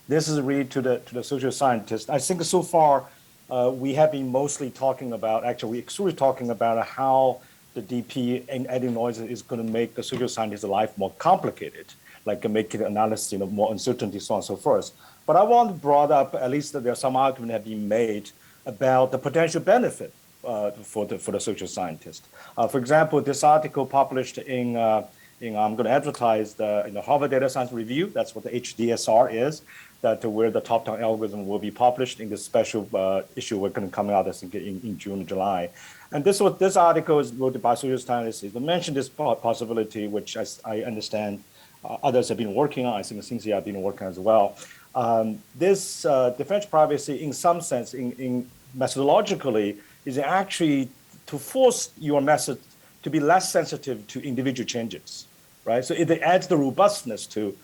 This is really to the social scientist. I think so far we have been mostly talking about, actually we're exclusively talking about how the DP and adding noise is going to make the social scientist's life more complicated, like making analysis, more uncertainty, so on and so forth. But I want to brought up, at least there are some arguments have been made about the potential benefit for the social scientist. For example, this article published in I'm going to advertise in the Harvard Data Science Review. That's what the HDSR is. That where the top-down algorithm will be published in this special issue we're going to come out, I think, in June or July. And this article is wrote by social scientists. They mentioned this possibility, which I understand others have been working on. I think Cynthia have been working as well. This differential privacy, in some sense, in methodologically, is actually to force your method to be less sensitive to individual changes, right? So it adds the robustness to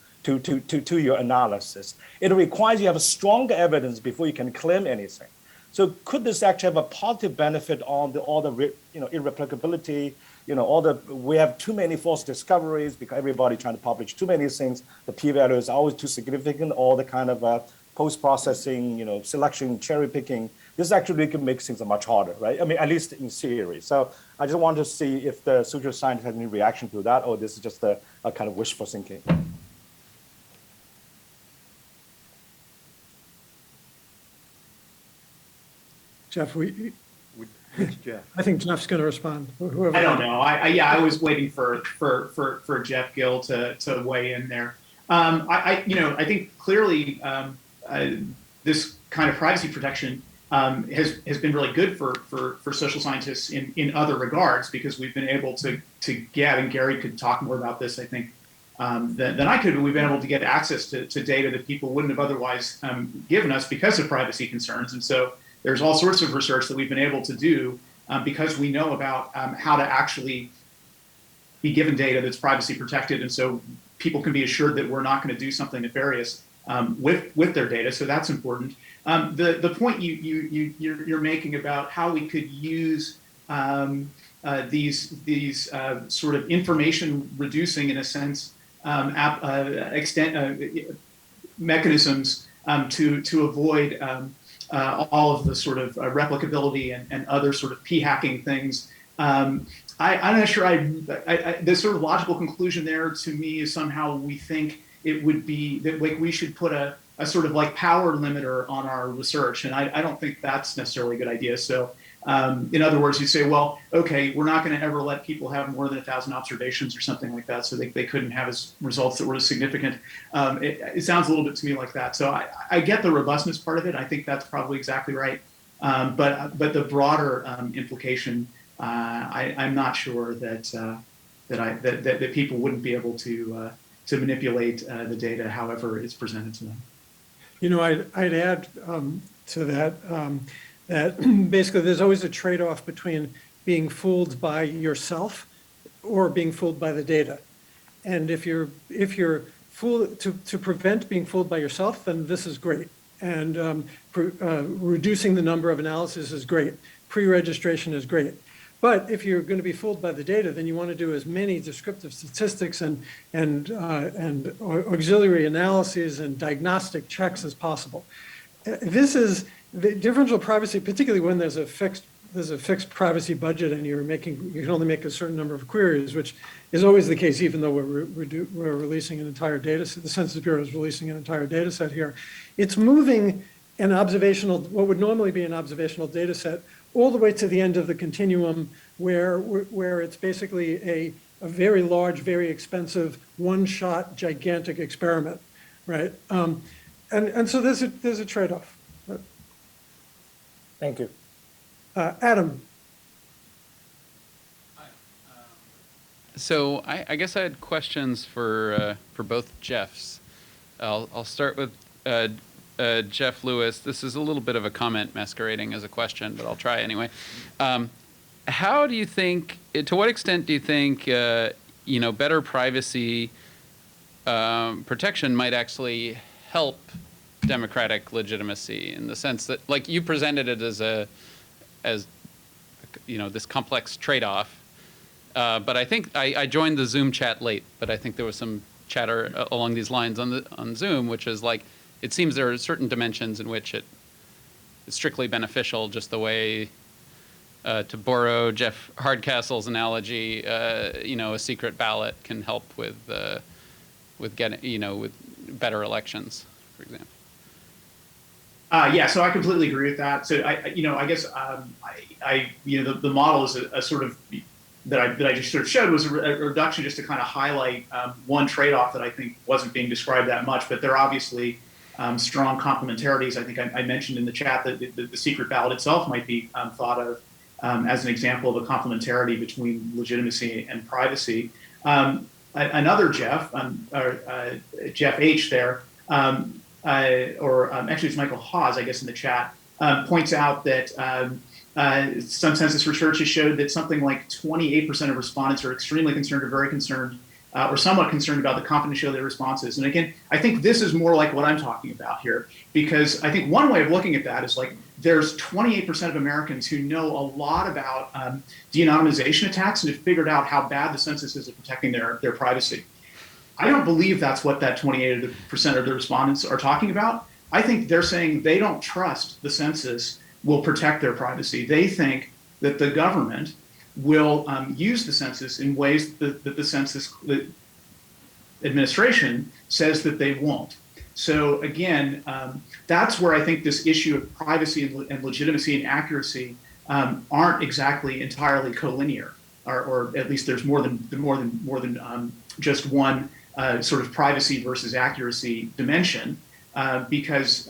your analysis. It requires you have a stronger evidence before you can claim anything. So could this actually have a positive benefit on all the irreplicability? We have too many false discoveries because everybody trying to publish too many things. The p-value is always too significant. All the kind of post-processing, selection, cherry picking. This actually can make things much harder, right? I mean, at least in theory. So I just want to see if the social scientist has any reaction to that, or this is just a kind of wishful thinking. Jeff, Jeff. I think Jeff's going to respond. Whoever. I don't know. I was waiting for Jeff Gill to weigh in there. I think clearly this kind of privacy protection has been really good for social scientists in other regards, because we've been able to get, and Gary could talk more about this, I think, than I could, but we've been able to get access to data that people wouldn't have otherwise given us because of privacy concerns. And so there's all sorts of research that we've been able to do because we know about how to actually be given data that's privacy protected. And so people can be assured that we're not going to do something nefarious with their data. So that's important. The point you're making about how we could use these sort of information reducing, in a sense, mechanisms to avoid all of the sort of replicability and other sort of p-hacking things. I'm not sure. The sort of logical conclusion there to me is somehow we think it would be that like we should put a sort of like power limiter on our research, and I don't think that's necessarily a good idea. So In other words, you say, well, okay, we're not going to ever let people have more than 1,000 observations or something like that, so they couldn't have results that were as significant. It sounds a little bit to me like that. So I get the robustness part of it. I think that's probably exactly right. But the broader implication, I'm not sure that people wouldn't be able to manipulate the data however it's presented to them. You know, I'd add to that that basically there's always a trade-off between being fooled by yourself or being fooled by the data. And if you're fooled to prevent being fooled by yourself, then this is great. And reducing the number of analyses is great. Pre-registration is great. But if you're going to be fooled by the data, then you want to do as many descriptive statistics and auxiliary analyses and diagnostic checks as possible. This is the differential privacy, particularly when there's a fixed privacy budget and you can only make a certain number of queries, which is always the case, even though we're releasing an entire data set. The Census Bureau is releasing an entire data set here. It's moving an observational, what would normally be an observational data set, all the way to the end of the continuum where it's basically a very large, very expensive, one-shot, gigantic experiment, right? And so there's a trade-off. Thank you. Adam. So I guess I had questions for both Jeffs. I'll start with Jeff Lewis. This is a little bit of a comment masquerading as a question, but I'll try anyway. How do you think, to what extent do you think, better privacy protection might actually help democratic legitimacy, in the sense that, like, you presented it as this complex trade-off. But I think I joined the Zoom chat late, but I think there was some chatter along these lines on Zoom, which is like, it seems there are certain dimensions in which it's strictly beneficial, just the way, to borrow Jeff Hardcastle's analogy, a secret ballot can help with getting, with better elections, for example. Yeah, so I completely agree with that. So I guess the model is a sort of that I just sort of showed was a reduction just to kind of highlight one trade-off that I think wasn't being described that much, but there are obviously strong complementarities. I think I mentioned in the chat that the secret ballot itself might be thought of as an example of a complementarity between legitimacy and privacy. Another Jeff, Jeff H there, actually it's Michael Hawes, I guess, in the chat, points out that some census research has showed that something like 28% of respondents are extremely concerned or very concerned or somewhat concerned about the confidentiality of their responses. And again, I think this is more like what I'm talking about here, because I think one way of looking at that is like there's 28% of Americans who know a lot about de-anonymization attacks and have figured out how bad the census is at protecting their privacy. I don't believe that's what that 28% of the respondents are talking about. I think they're saying they don't trust the census will protect their privacy. They think that the government will use the census in ways that the census administration says that they won't. So again, that's where I think this issue of privacy and legitimacy and accuracy aren't exactly entirely collinear, or at least there's more than just one sort of privacy versus accuracy dimension. Because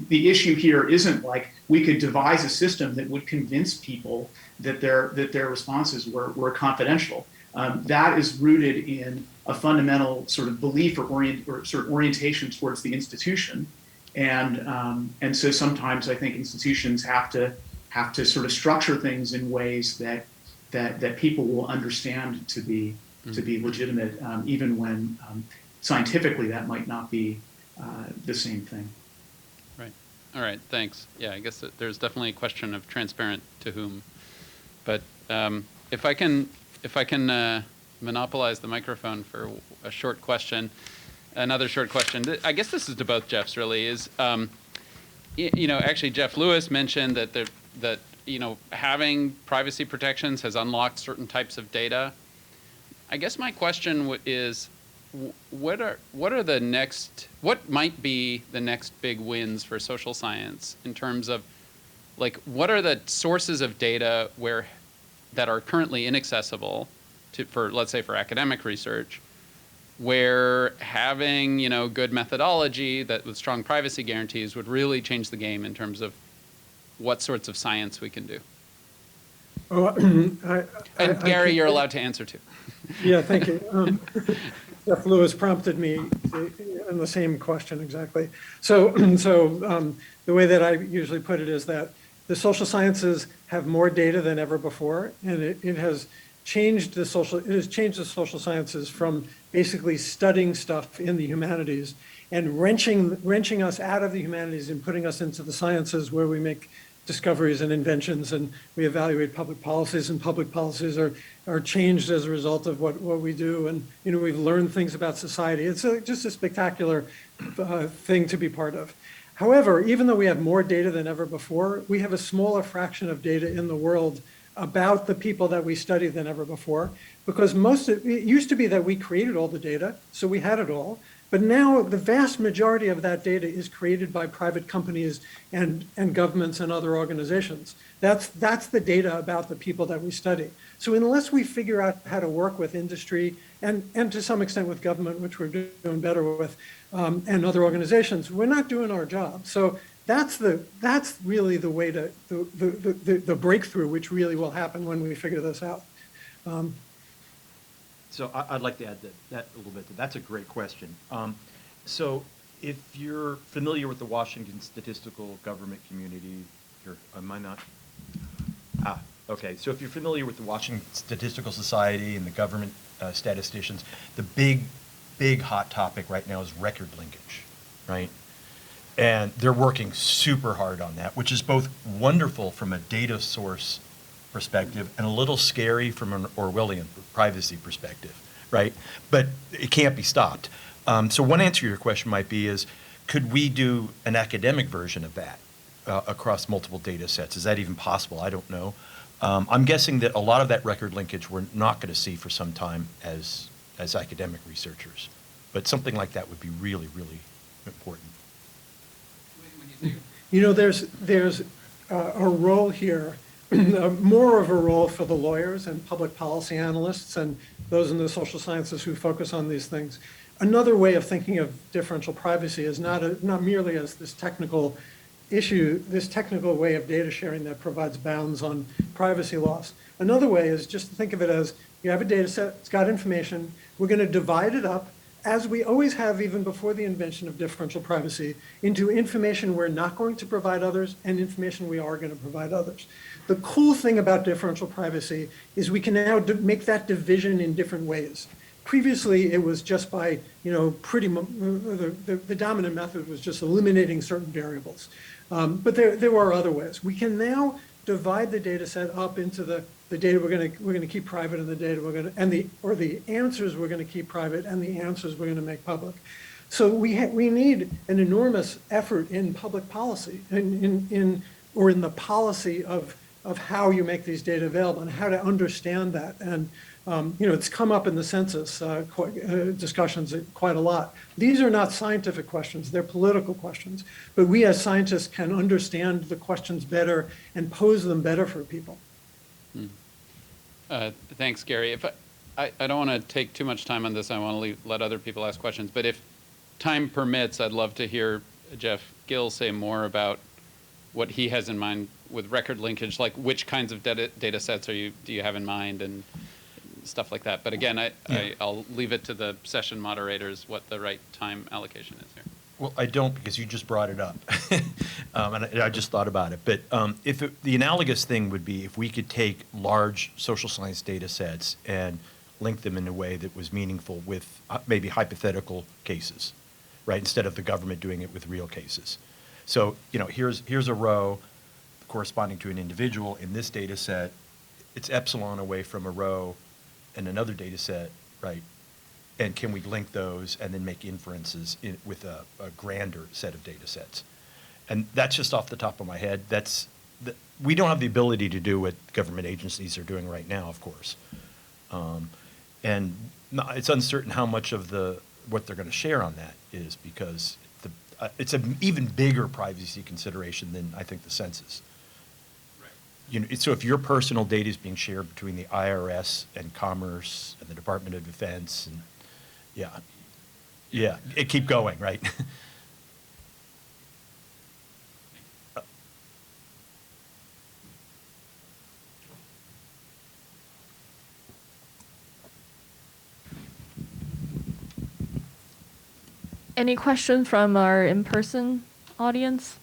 the issue here isn't like we could devise a system that would convince people that their responses were confidential. That is rooted in a fundamental sort of belief or sort of orientation towards the institution, and so sometimes I think institutions have to sort of structure things in ways that people will understand to be legitimate, even when scientifically that might not be the same thing. Right. All right. Thanks. Yeah, I guess there's definitely a question of transparent to whom, but if I can monopolize the microphone for a short question, another short question. I guess this is to both Jeffs. Really, is actually Jeff Lewis mentioned that having privacy protections has unlocked certain types of data. I guess my question is, what might be the next big wins for social science in terms of like, what are the sources of data that are currently inaccessible for, let's say, for academic research, where having, good methodology that with strong privacy guarantees would really change the game in terms of what sorts of science we can do? Oh, And Gary, you're allowed to answer too. Yeah, thank you. Jeff Lewis prompted me in the same question exactly. So the way that I usually put it is that the social sciences have more data than ever before, and it has changed the social sciences from basically studying stuff in the humanities and wrenching us out of the humanities and putting us into the sciences where we make discoveries and inventions, and we evaluate public policies, and public policies are changed as a result of what we do. And, we've learned things about society. It's just a spectacular thing to be part of. However, even though we have more data than ever before, we have a smaller fraction of data in the world about the people that we study than ever before, because it used to be that we created all the data, so we had it all. But now the vast majority of that data is created by private companies and governments and other organizations. That's the data about the people that we study. So unless we figure out how to work with industry and to some extent with government, which we're doing better with, and other organizations, we're not doing our job. So that's really the way to the breakthrough, which really will happen when we figure this out. So I'd like to add that a little bit. That's a great question. So if you're familiar with the Washington Statistical Government Community, am I not? Okay. So if you're familiar with the Washington Statistical Society and the government statisticians, the big hot topic right now is record linkage, right? And they're working super hard on that, which is both wonderful from a data source perspective and a little scary from an Orwellian privacy perspective, right? But it can't be stopped. So one answer to your question might be is, could we do an academic version of that across multiple data sets? Is that even possible? I don't know. I'm guessing that a lot of that record linkage we're not going to see for some time as academic researchers. But something like that would be really, really important. There's a role here, more of a role for the lawyers and public policy analysts and those in the social sciences who focus on these things. Another way of thinking of differential privacy is not merely as this technical issue, this technical way of data sharing that provides bounds on privacy loss. Another way is just to think of it as you have a data set, it's got information, we're going to divide it up, as we always have even before the invention of differential privacy, into information we're not going to provide others and information we are going to provide others. The cool thing about differential privacy is we can now make that division in different ways. Previously, it was just by, the dominant method was just eliminating certain variables. But there were other ways. We can now divide the data set up into the data we're going to keep private and the data the answers we're going to keep private and the answers we're going to make public. So we need an enormous effort in public policy in the policy of how you make these data available and how to understand that. And it's come up in the census discussions quite a lot. These are not scientific questions, they're political questions. But we as scientists can understand the questions better and pose them better for people. Thanks, Gary. If I don't want to take too much time on this, I want to let other people ask questions. But if time permits, I'd love to hear Jeff Gill say more about what he has in mind with record linkage, like which kinds of data sets do you have in mind and stuff like that. But again, I'll leave it to the session moderators what the right time allocation is here. Well, I don't, because you just brought it up, and I just thought about it. But the analogous thing would be if we could take large social science data sets and link them in a way that was meaningful with maybe hypothetical cases, right? Instead of the government doing it with real cases. So, here's a row corresponding to an individual in this data set. It's epsilon away from a row in another data set, right? And can we link those and then make inferences with a grander set of data sets? And that's just off the top of my head. We don't have the ability to do what government agencies are doing right now, of course. And it's uncertain how much of what they're going to share on that is, because it's an even bigger privacy consideration than I think the census so if your personal data is being shared between the IRS and Commerce and the Department of Defense, and it keep going, right? Any question from our in-person audience?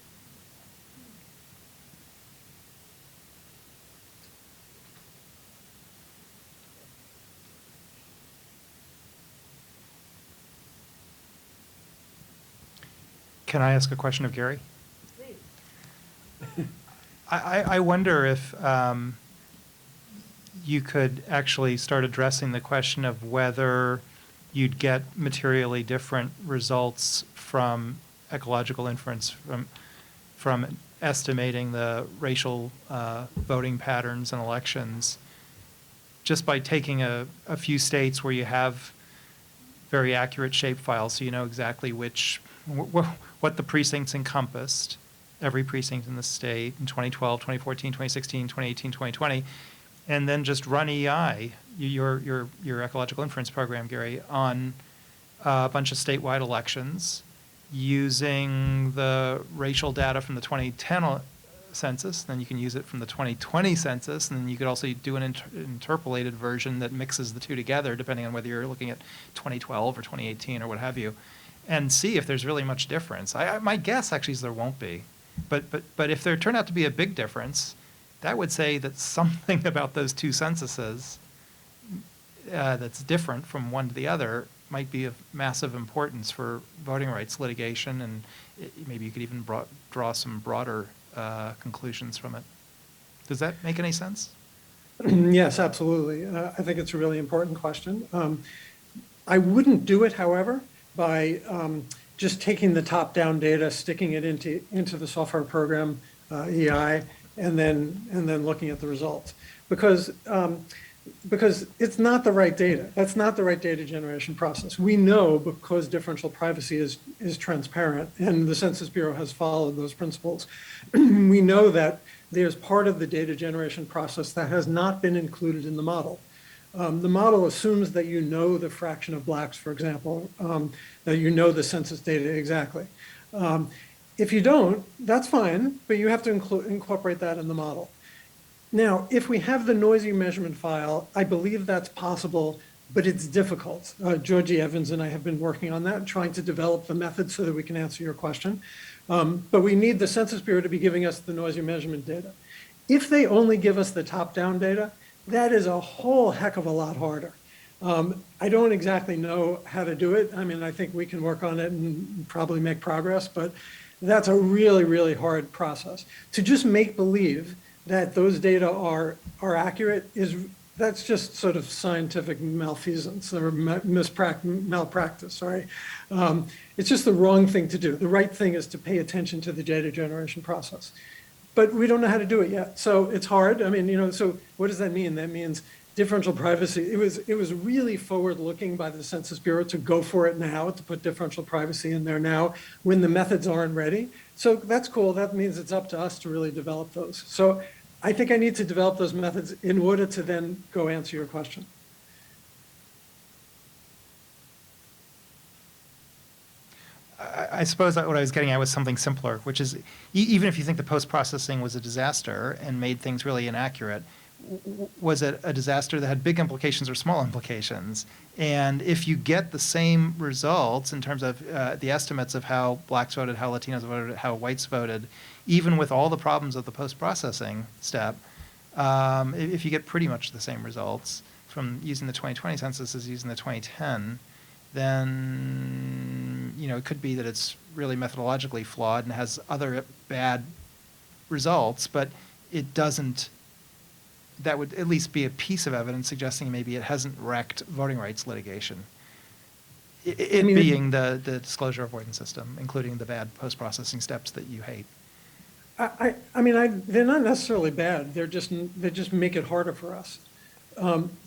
Can I ask a question of Gary? I wonder if you could actually start addressing the question of whether you'd get materially different results from ecological inference, from estimating the racial voting patterns in elections, just by taking a few states where you have very accurate shapefiles, so you know exactly what the precincts encompassed, every precinct in the state in 2012, 2014, 2016, 2018, 2020, and then just run EI, your ecological inference program, Gary, on a bunch of statewide elections using the racial data from the 2010 census. Then you can use it from the 2020 census, and then you could also do an interpolated version that mixes the two together, depending on whether you're looking at 2012 or 2018 or what have you, and see if there's really much difference. My guess actually is there won't be, but if there turned out to be a big difference, that would say that something about those two censuses that's different from one to the other might be of massive importance for voting rights litigation, and maybe you could even draw some broader conclusions from it. Does that make any sense? Yes, absolutely. I think it's a really important question. I wouldn't do it, however, by just taking the top-down data, sticking it into the software program, EI, and then looking at the results, because it's not the right data. That's not the right data generation process. We know, because differential privacy is transparent, and the Census Bureau has followed those principles, we know that there's part of the data generation process that has not been included in the model. The model assumes that you know the fraction of blacks, for example, that you know the census data exactly. If you don't, that's fine, but you have to incorporate that in the model. Now, if we have the noisy measurement file, I believe that's possible, but it's difficult. Georgie Evans and I have been working on that, trying to develop the method so that we can answer your question. But we need the Census Bureau to be giving us the noisy measurement data. If they only give us the top-down data, that is a whole heck of a lot harder. I don't exactly know how to do it. I mean, I think we can work on it and probably make progress, but that's a really, really hard process. To just make believe that those data are accurate that's just sort of scientific malfeasance or malpractice, sorry. It's just the wrong thing to do. The right thing is to pay attention to the data generation process. But we don't know how to do it yet, so it's hard. I mean, so what does that mean? That means differential privacy. It was really forward-looking by the Census Bureau to go for it now, to put differential privacy in there now, when the methods aren't ready. So that's cool. That means it's up to us to really develop those. So I think I need to develop those methods in order to then go answer your question. I suppose what I was getting at was something simpler, which is even if you think the post-processing was a disaster and made things really inaccurate, was it a disaster that had big implications or small implications? And if you get the same results in terms of the estimates of how blacks voted, how Latinos voted, how whites voted, even with all the problems of the post-processing step, if you get pretty much the same results from using the 2020 census as using the 2010, then it could be that it's really methodologically flawed and has other bad results, but it doesn't. That would at least be a piece of evidence suggesting maybe it hasn't wrecked voting rights litigation. It being the disclosure avoidance system, including the bad post-processing steps that you hate. They're not necessarily bad. They just make it harder for us.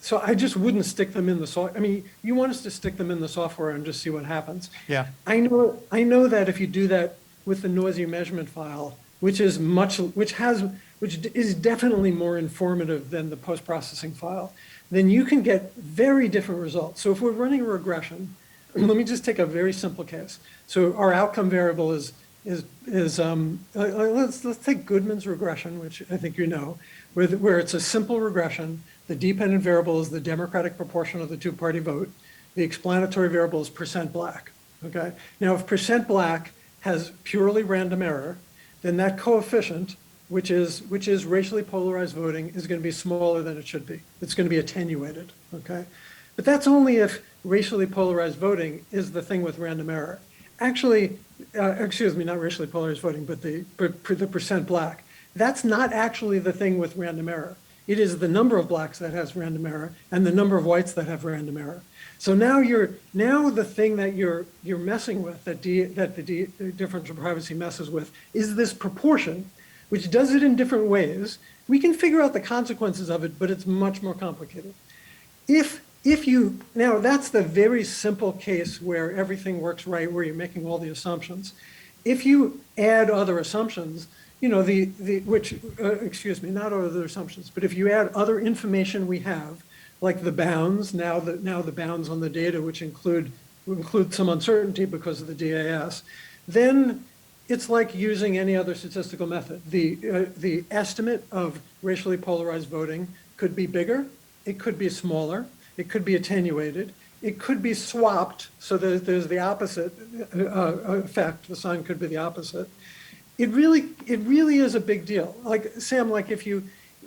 So I just wouldn't stick them in the software. You want us to stick them in the software and just see what happens. Yeah. I know that if you do that with the noisy measurement file, which has which is definitely more informative than the post-processing file, then you can get very different results. So if we're running a regression, let me just take a very simple case. So our outcome variable let's take Goodman's regression, which I think you know, where it's a simple regression. The dependent variable is the Democratic proportion of the two-party vote. The explanatory variable is percent black, okay? Now, if percent black has purely random error, then that coefficient, which is racially polarized voting, is going to be smaller than it should be. It's going to be attenuated, okay? But that's only if racially polarized voting is the thing with random error. Actually, excuse me, not racially polarized voting, but the percent black. That's not actually the thing with random error. It is the number of blacks that has random error and the number of whites that have random error. So now the thing that you're messing with, that the differential privacy messes with, is this proportion, which does it in different ways. We can figure out the consequences of it, but it's much more complicated. Now that's the very simple case where everything works right, where you're making all the assumptions. If you add other assumptions, excuse me, not other assumptions, but if you add other information we have, like the bounds, now the bounds on the data, which include some uncertainty because of the DAS, then it's like using any other statistical method. The estimate of racially polarized voting could be bigger, it could be smaller, it could be attenuated, it could be swapped so that there's the opposite effect. The sign could be the opposite. It really is a big deal. Like Sam,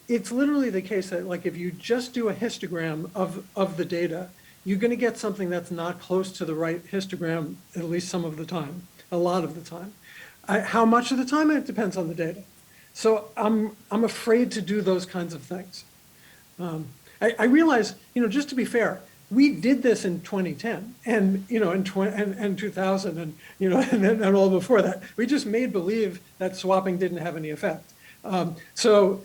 it's literally the case that if you just do a histogram of the data, you're going to get something that's not close to the right histogram at least some of the time, a lot of the time. How much of the time? It depends on the data. So I'm afraid to do those kinds of things. I realize, just to be fair, we did this in 2010 and, in 2000 and all before that. We just made believe that swapping didn't have any effect. So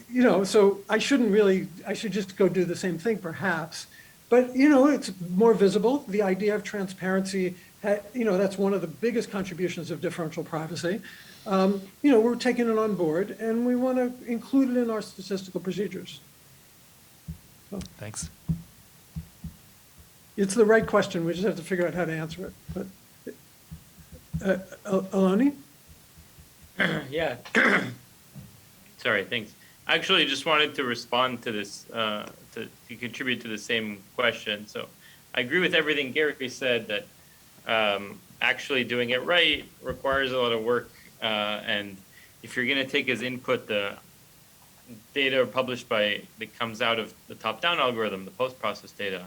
I should just go do the same thing perhaps. But, it's more visible. The idea of transparency, that's one of the biggest contributions of differential privacy. We're taking it on board and we want to include it in our statistical procedures. So. Thanks. It's the right question. We just have to figure out how to answer it. But Aloni? Yeah. Sorry, thanks. I actually just wanted to respond to this, to contribute to the same question. So I agree with everything Gary said, that actually doing it right requires a lot of work. And if you're going to take as input the data published that comes out of the top-down algorithm, the post-process data,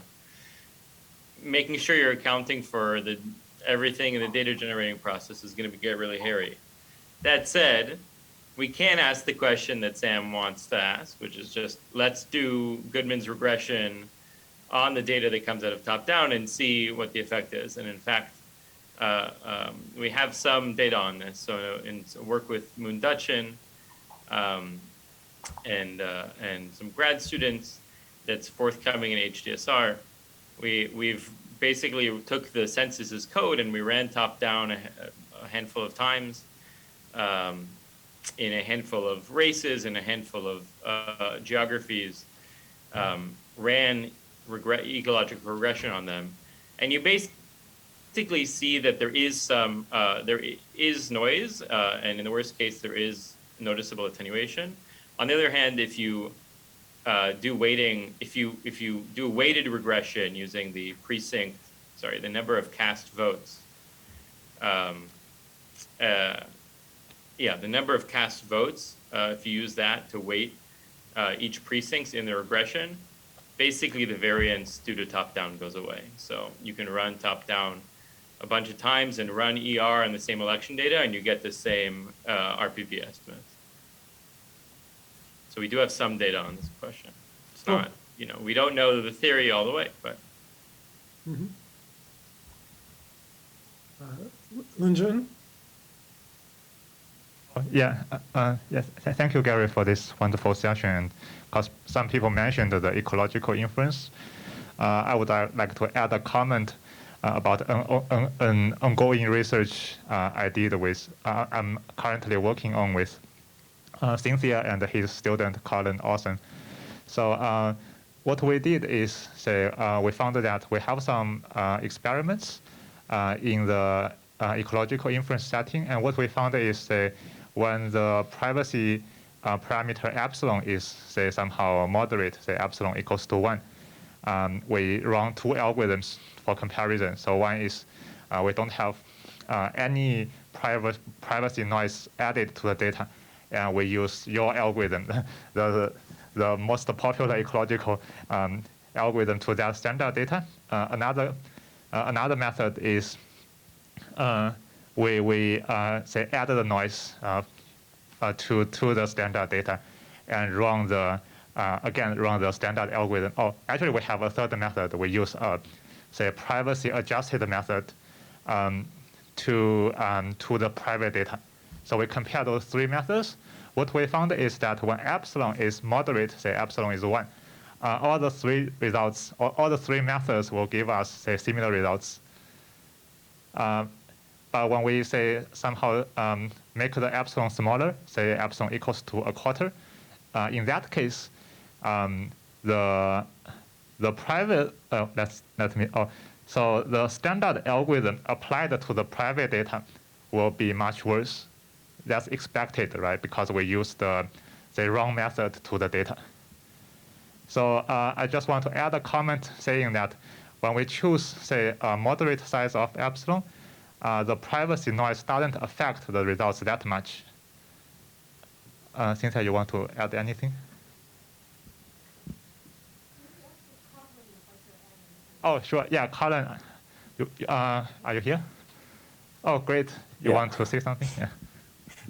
making sure you're accounting for everything in the data generating process is going to get really hairy. That said, we can ask the question that Sam wants to ask, which is just, let's do Goodman's regression on the data that comes out of top-down and see what the effect is. And in fact, we have some data on this. So in work with Moon Dutchin and some grad students that's forthcoming in HDSR, we've basically took the census's code and we ran top-down a handful of times in a handful of races and a handful of geographies, ran ecological regression on them, and you basically see that there is noise, and in the worst case there is noticeable attenuation. On the other hand, if you do weighting, if you do a weighted regression using the the number of cast votes, the number of cast votes, if you use that to weight each precinct in the regression, basically the variance due to top-down goes away. So you can run top-down a bunch of times and run ER on the same election data, and you get the same RPV estimates. So we do have some data on this question. It's not, we don't know the theory all the way, but. Mm-hmm. Lin-Jun? Yes. Thank you, Gary, for this wonderful session. Because some people mentioned the ecological inference, I would like to add a comment about an ongoing research I did with. I'm currently working on with Cynthia and his student Colin Olsen. So what we did is we found that we have some experiments in the ecological inference setting, and what we found is when the privacy parameter epsilon is somehow moderate, epsilon equals to 1, we run 2 algorithms for comparison. So one is we don't have any privacy noise added to the data, and we use your algorithm, the most popular ecological algorithm to that standard data. Another method is we add the noise to the standard data and run the standard algorithm. Oh, actually, we have a third method. We use a privacy adjusted method to the private data. So we compare those 3 methods. What we found is that when epsilon is moderate, epsilon is 1, all the 3 results, all the 3 methods will give us similar results. But when we somehow make the epsilon smaller, epsilon equals to 1/4, in that case, the private so the standard algorithm applied to the private data will be much worse. That's expected, right? Because we use the wrong method to the data. So I just want to add a comment saying that when we choose, a moderate size of epsilon, the privacy noise doesn't affect the results that much. Cynthia, you want to add anything? Oh, sure. Yeah, Colin, are you here? Oh, great. You want to say something? Yeah.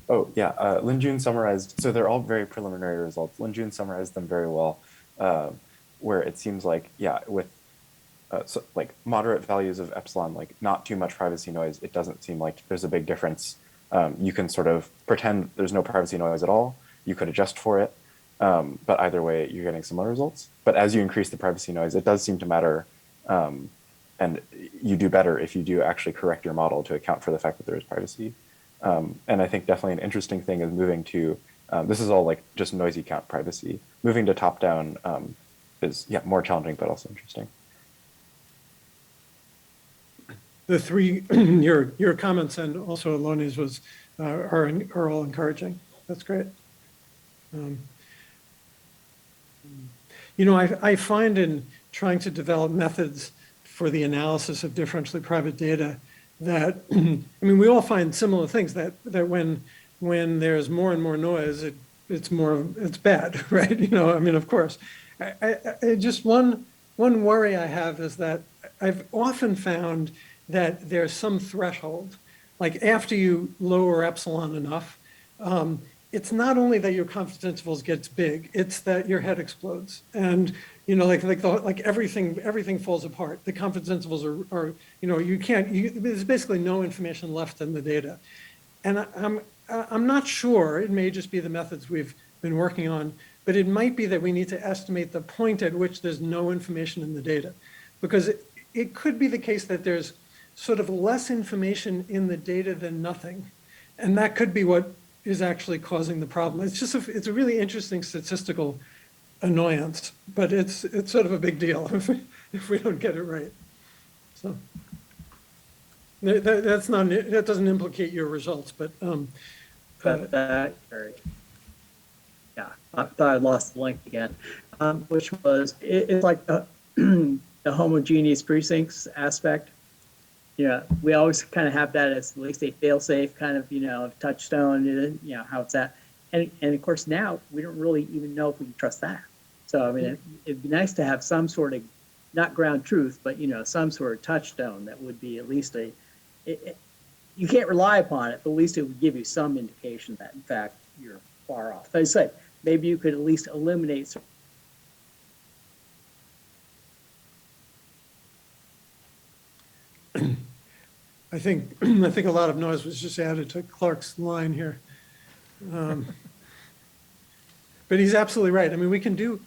Oh, yeah. Lin Jun summarized, so they're all very preliminary results. Lin Jun summarized them very well, where it seems like, yeah, with like moderate values of epsilon, like not too much privacy noise, it doesn't seem like there's a big difference. You can sort of pretend there's no privacy noise at all. You could adjust for it, but either way, you're getting similar results. But as you increase the privacy noise, it does seem to matter, and you do better if you do actually correct your model to account for the fact that there is privacy. And I think definitely an interesting thing is moving to, this is all like just noisy count privacy. Moving to top-down is, yeah, more challenging, but also interesting. The 3, your comments and also Aloni's was are all encouraging. That's great. You know, I find in trying to develop methods for the analysis of differentially private data that, I mean, we all find similar things that when there's more and more noise, it's bad, right? You know, I mean, of course. I just one worry I have is that I've often found that there's some threshold, like after you lower epsilon enough, it's not only that your confidence intervals gets big, it's that your head explodes. And, you know, like everything falls apart. The confidence intervals are you know, there's basically no information left in the data. And I'm not sure, it may just be the methods we've been working on, but it might be that we need to estimate the point at which there's no information in the data. Because it could be the case that there's sort of less information in the data than nothing. And that could be what is actually causing the problem. It's just it's a really interesting statistical annoyance, but it's sort of a big deal if we don't get it right. So that doesn't implicate your results, but yeah, I thought I lost the link again, which was it's like the homogeneous precincts aspect. Yeah, we always kind of have that as at least a fail-safe kind of, you know, touchstone, you know, how it's at. And of course, now we don't really even know if we can trust that. So, I mean, it'd be nice to have some sort of, not ground truth, but, you know, some sort of touchstone that would be at least you can't rely upon it, but at least it would give you some indication that, in fact, you're far off. As I said, maybe you could at least eliminate some. I think a lot of noise was just added to Clark's line here, but he's absolutely right. I mean, we can do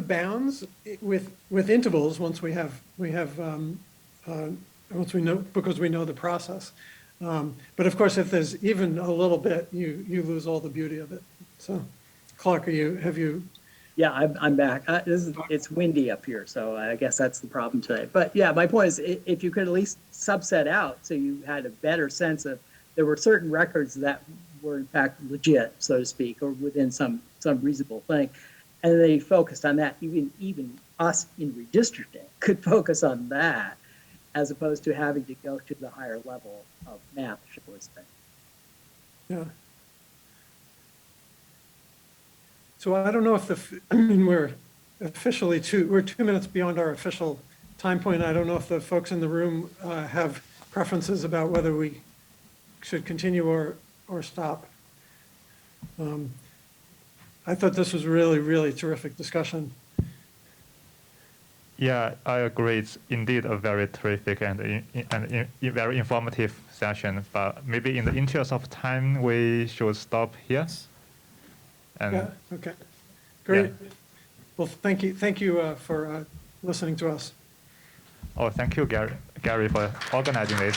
bounds with intervals once we know, because we know the process. But of course, if there's even a little bit, you lose all the beauty of it. So, Clark, have you? Yeah, I'm back. It's windy up here, so I guess that's the problem today. But yeah, my point is, if you could at least subset out so you had a better sense of, there were certain records that were in fact legit, so to speak, or within some reasonable thing, and they focused on that. Even us in redistricting could focus on that, as opposed to having to go to the higher level of math, shall we say. Yeah. So I don't know if we're officially we're 2 minutes beyond our official time point. I don't know if the folks in the room have preferences about whether we should continue or stop. I thought this was really, really terrific discussion. Yeah, I agree. It's indeed a very terrific and very informative session. But maybe in the interest of time, we should stop here. And Yeah, okay. Great. Yeah. Well, thank you for listening to us. Oh, thank you, Gary, for organizing this.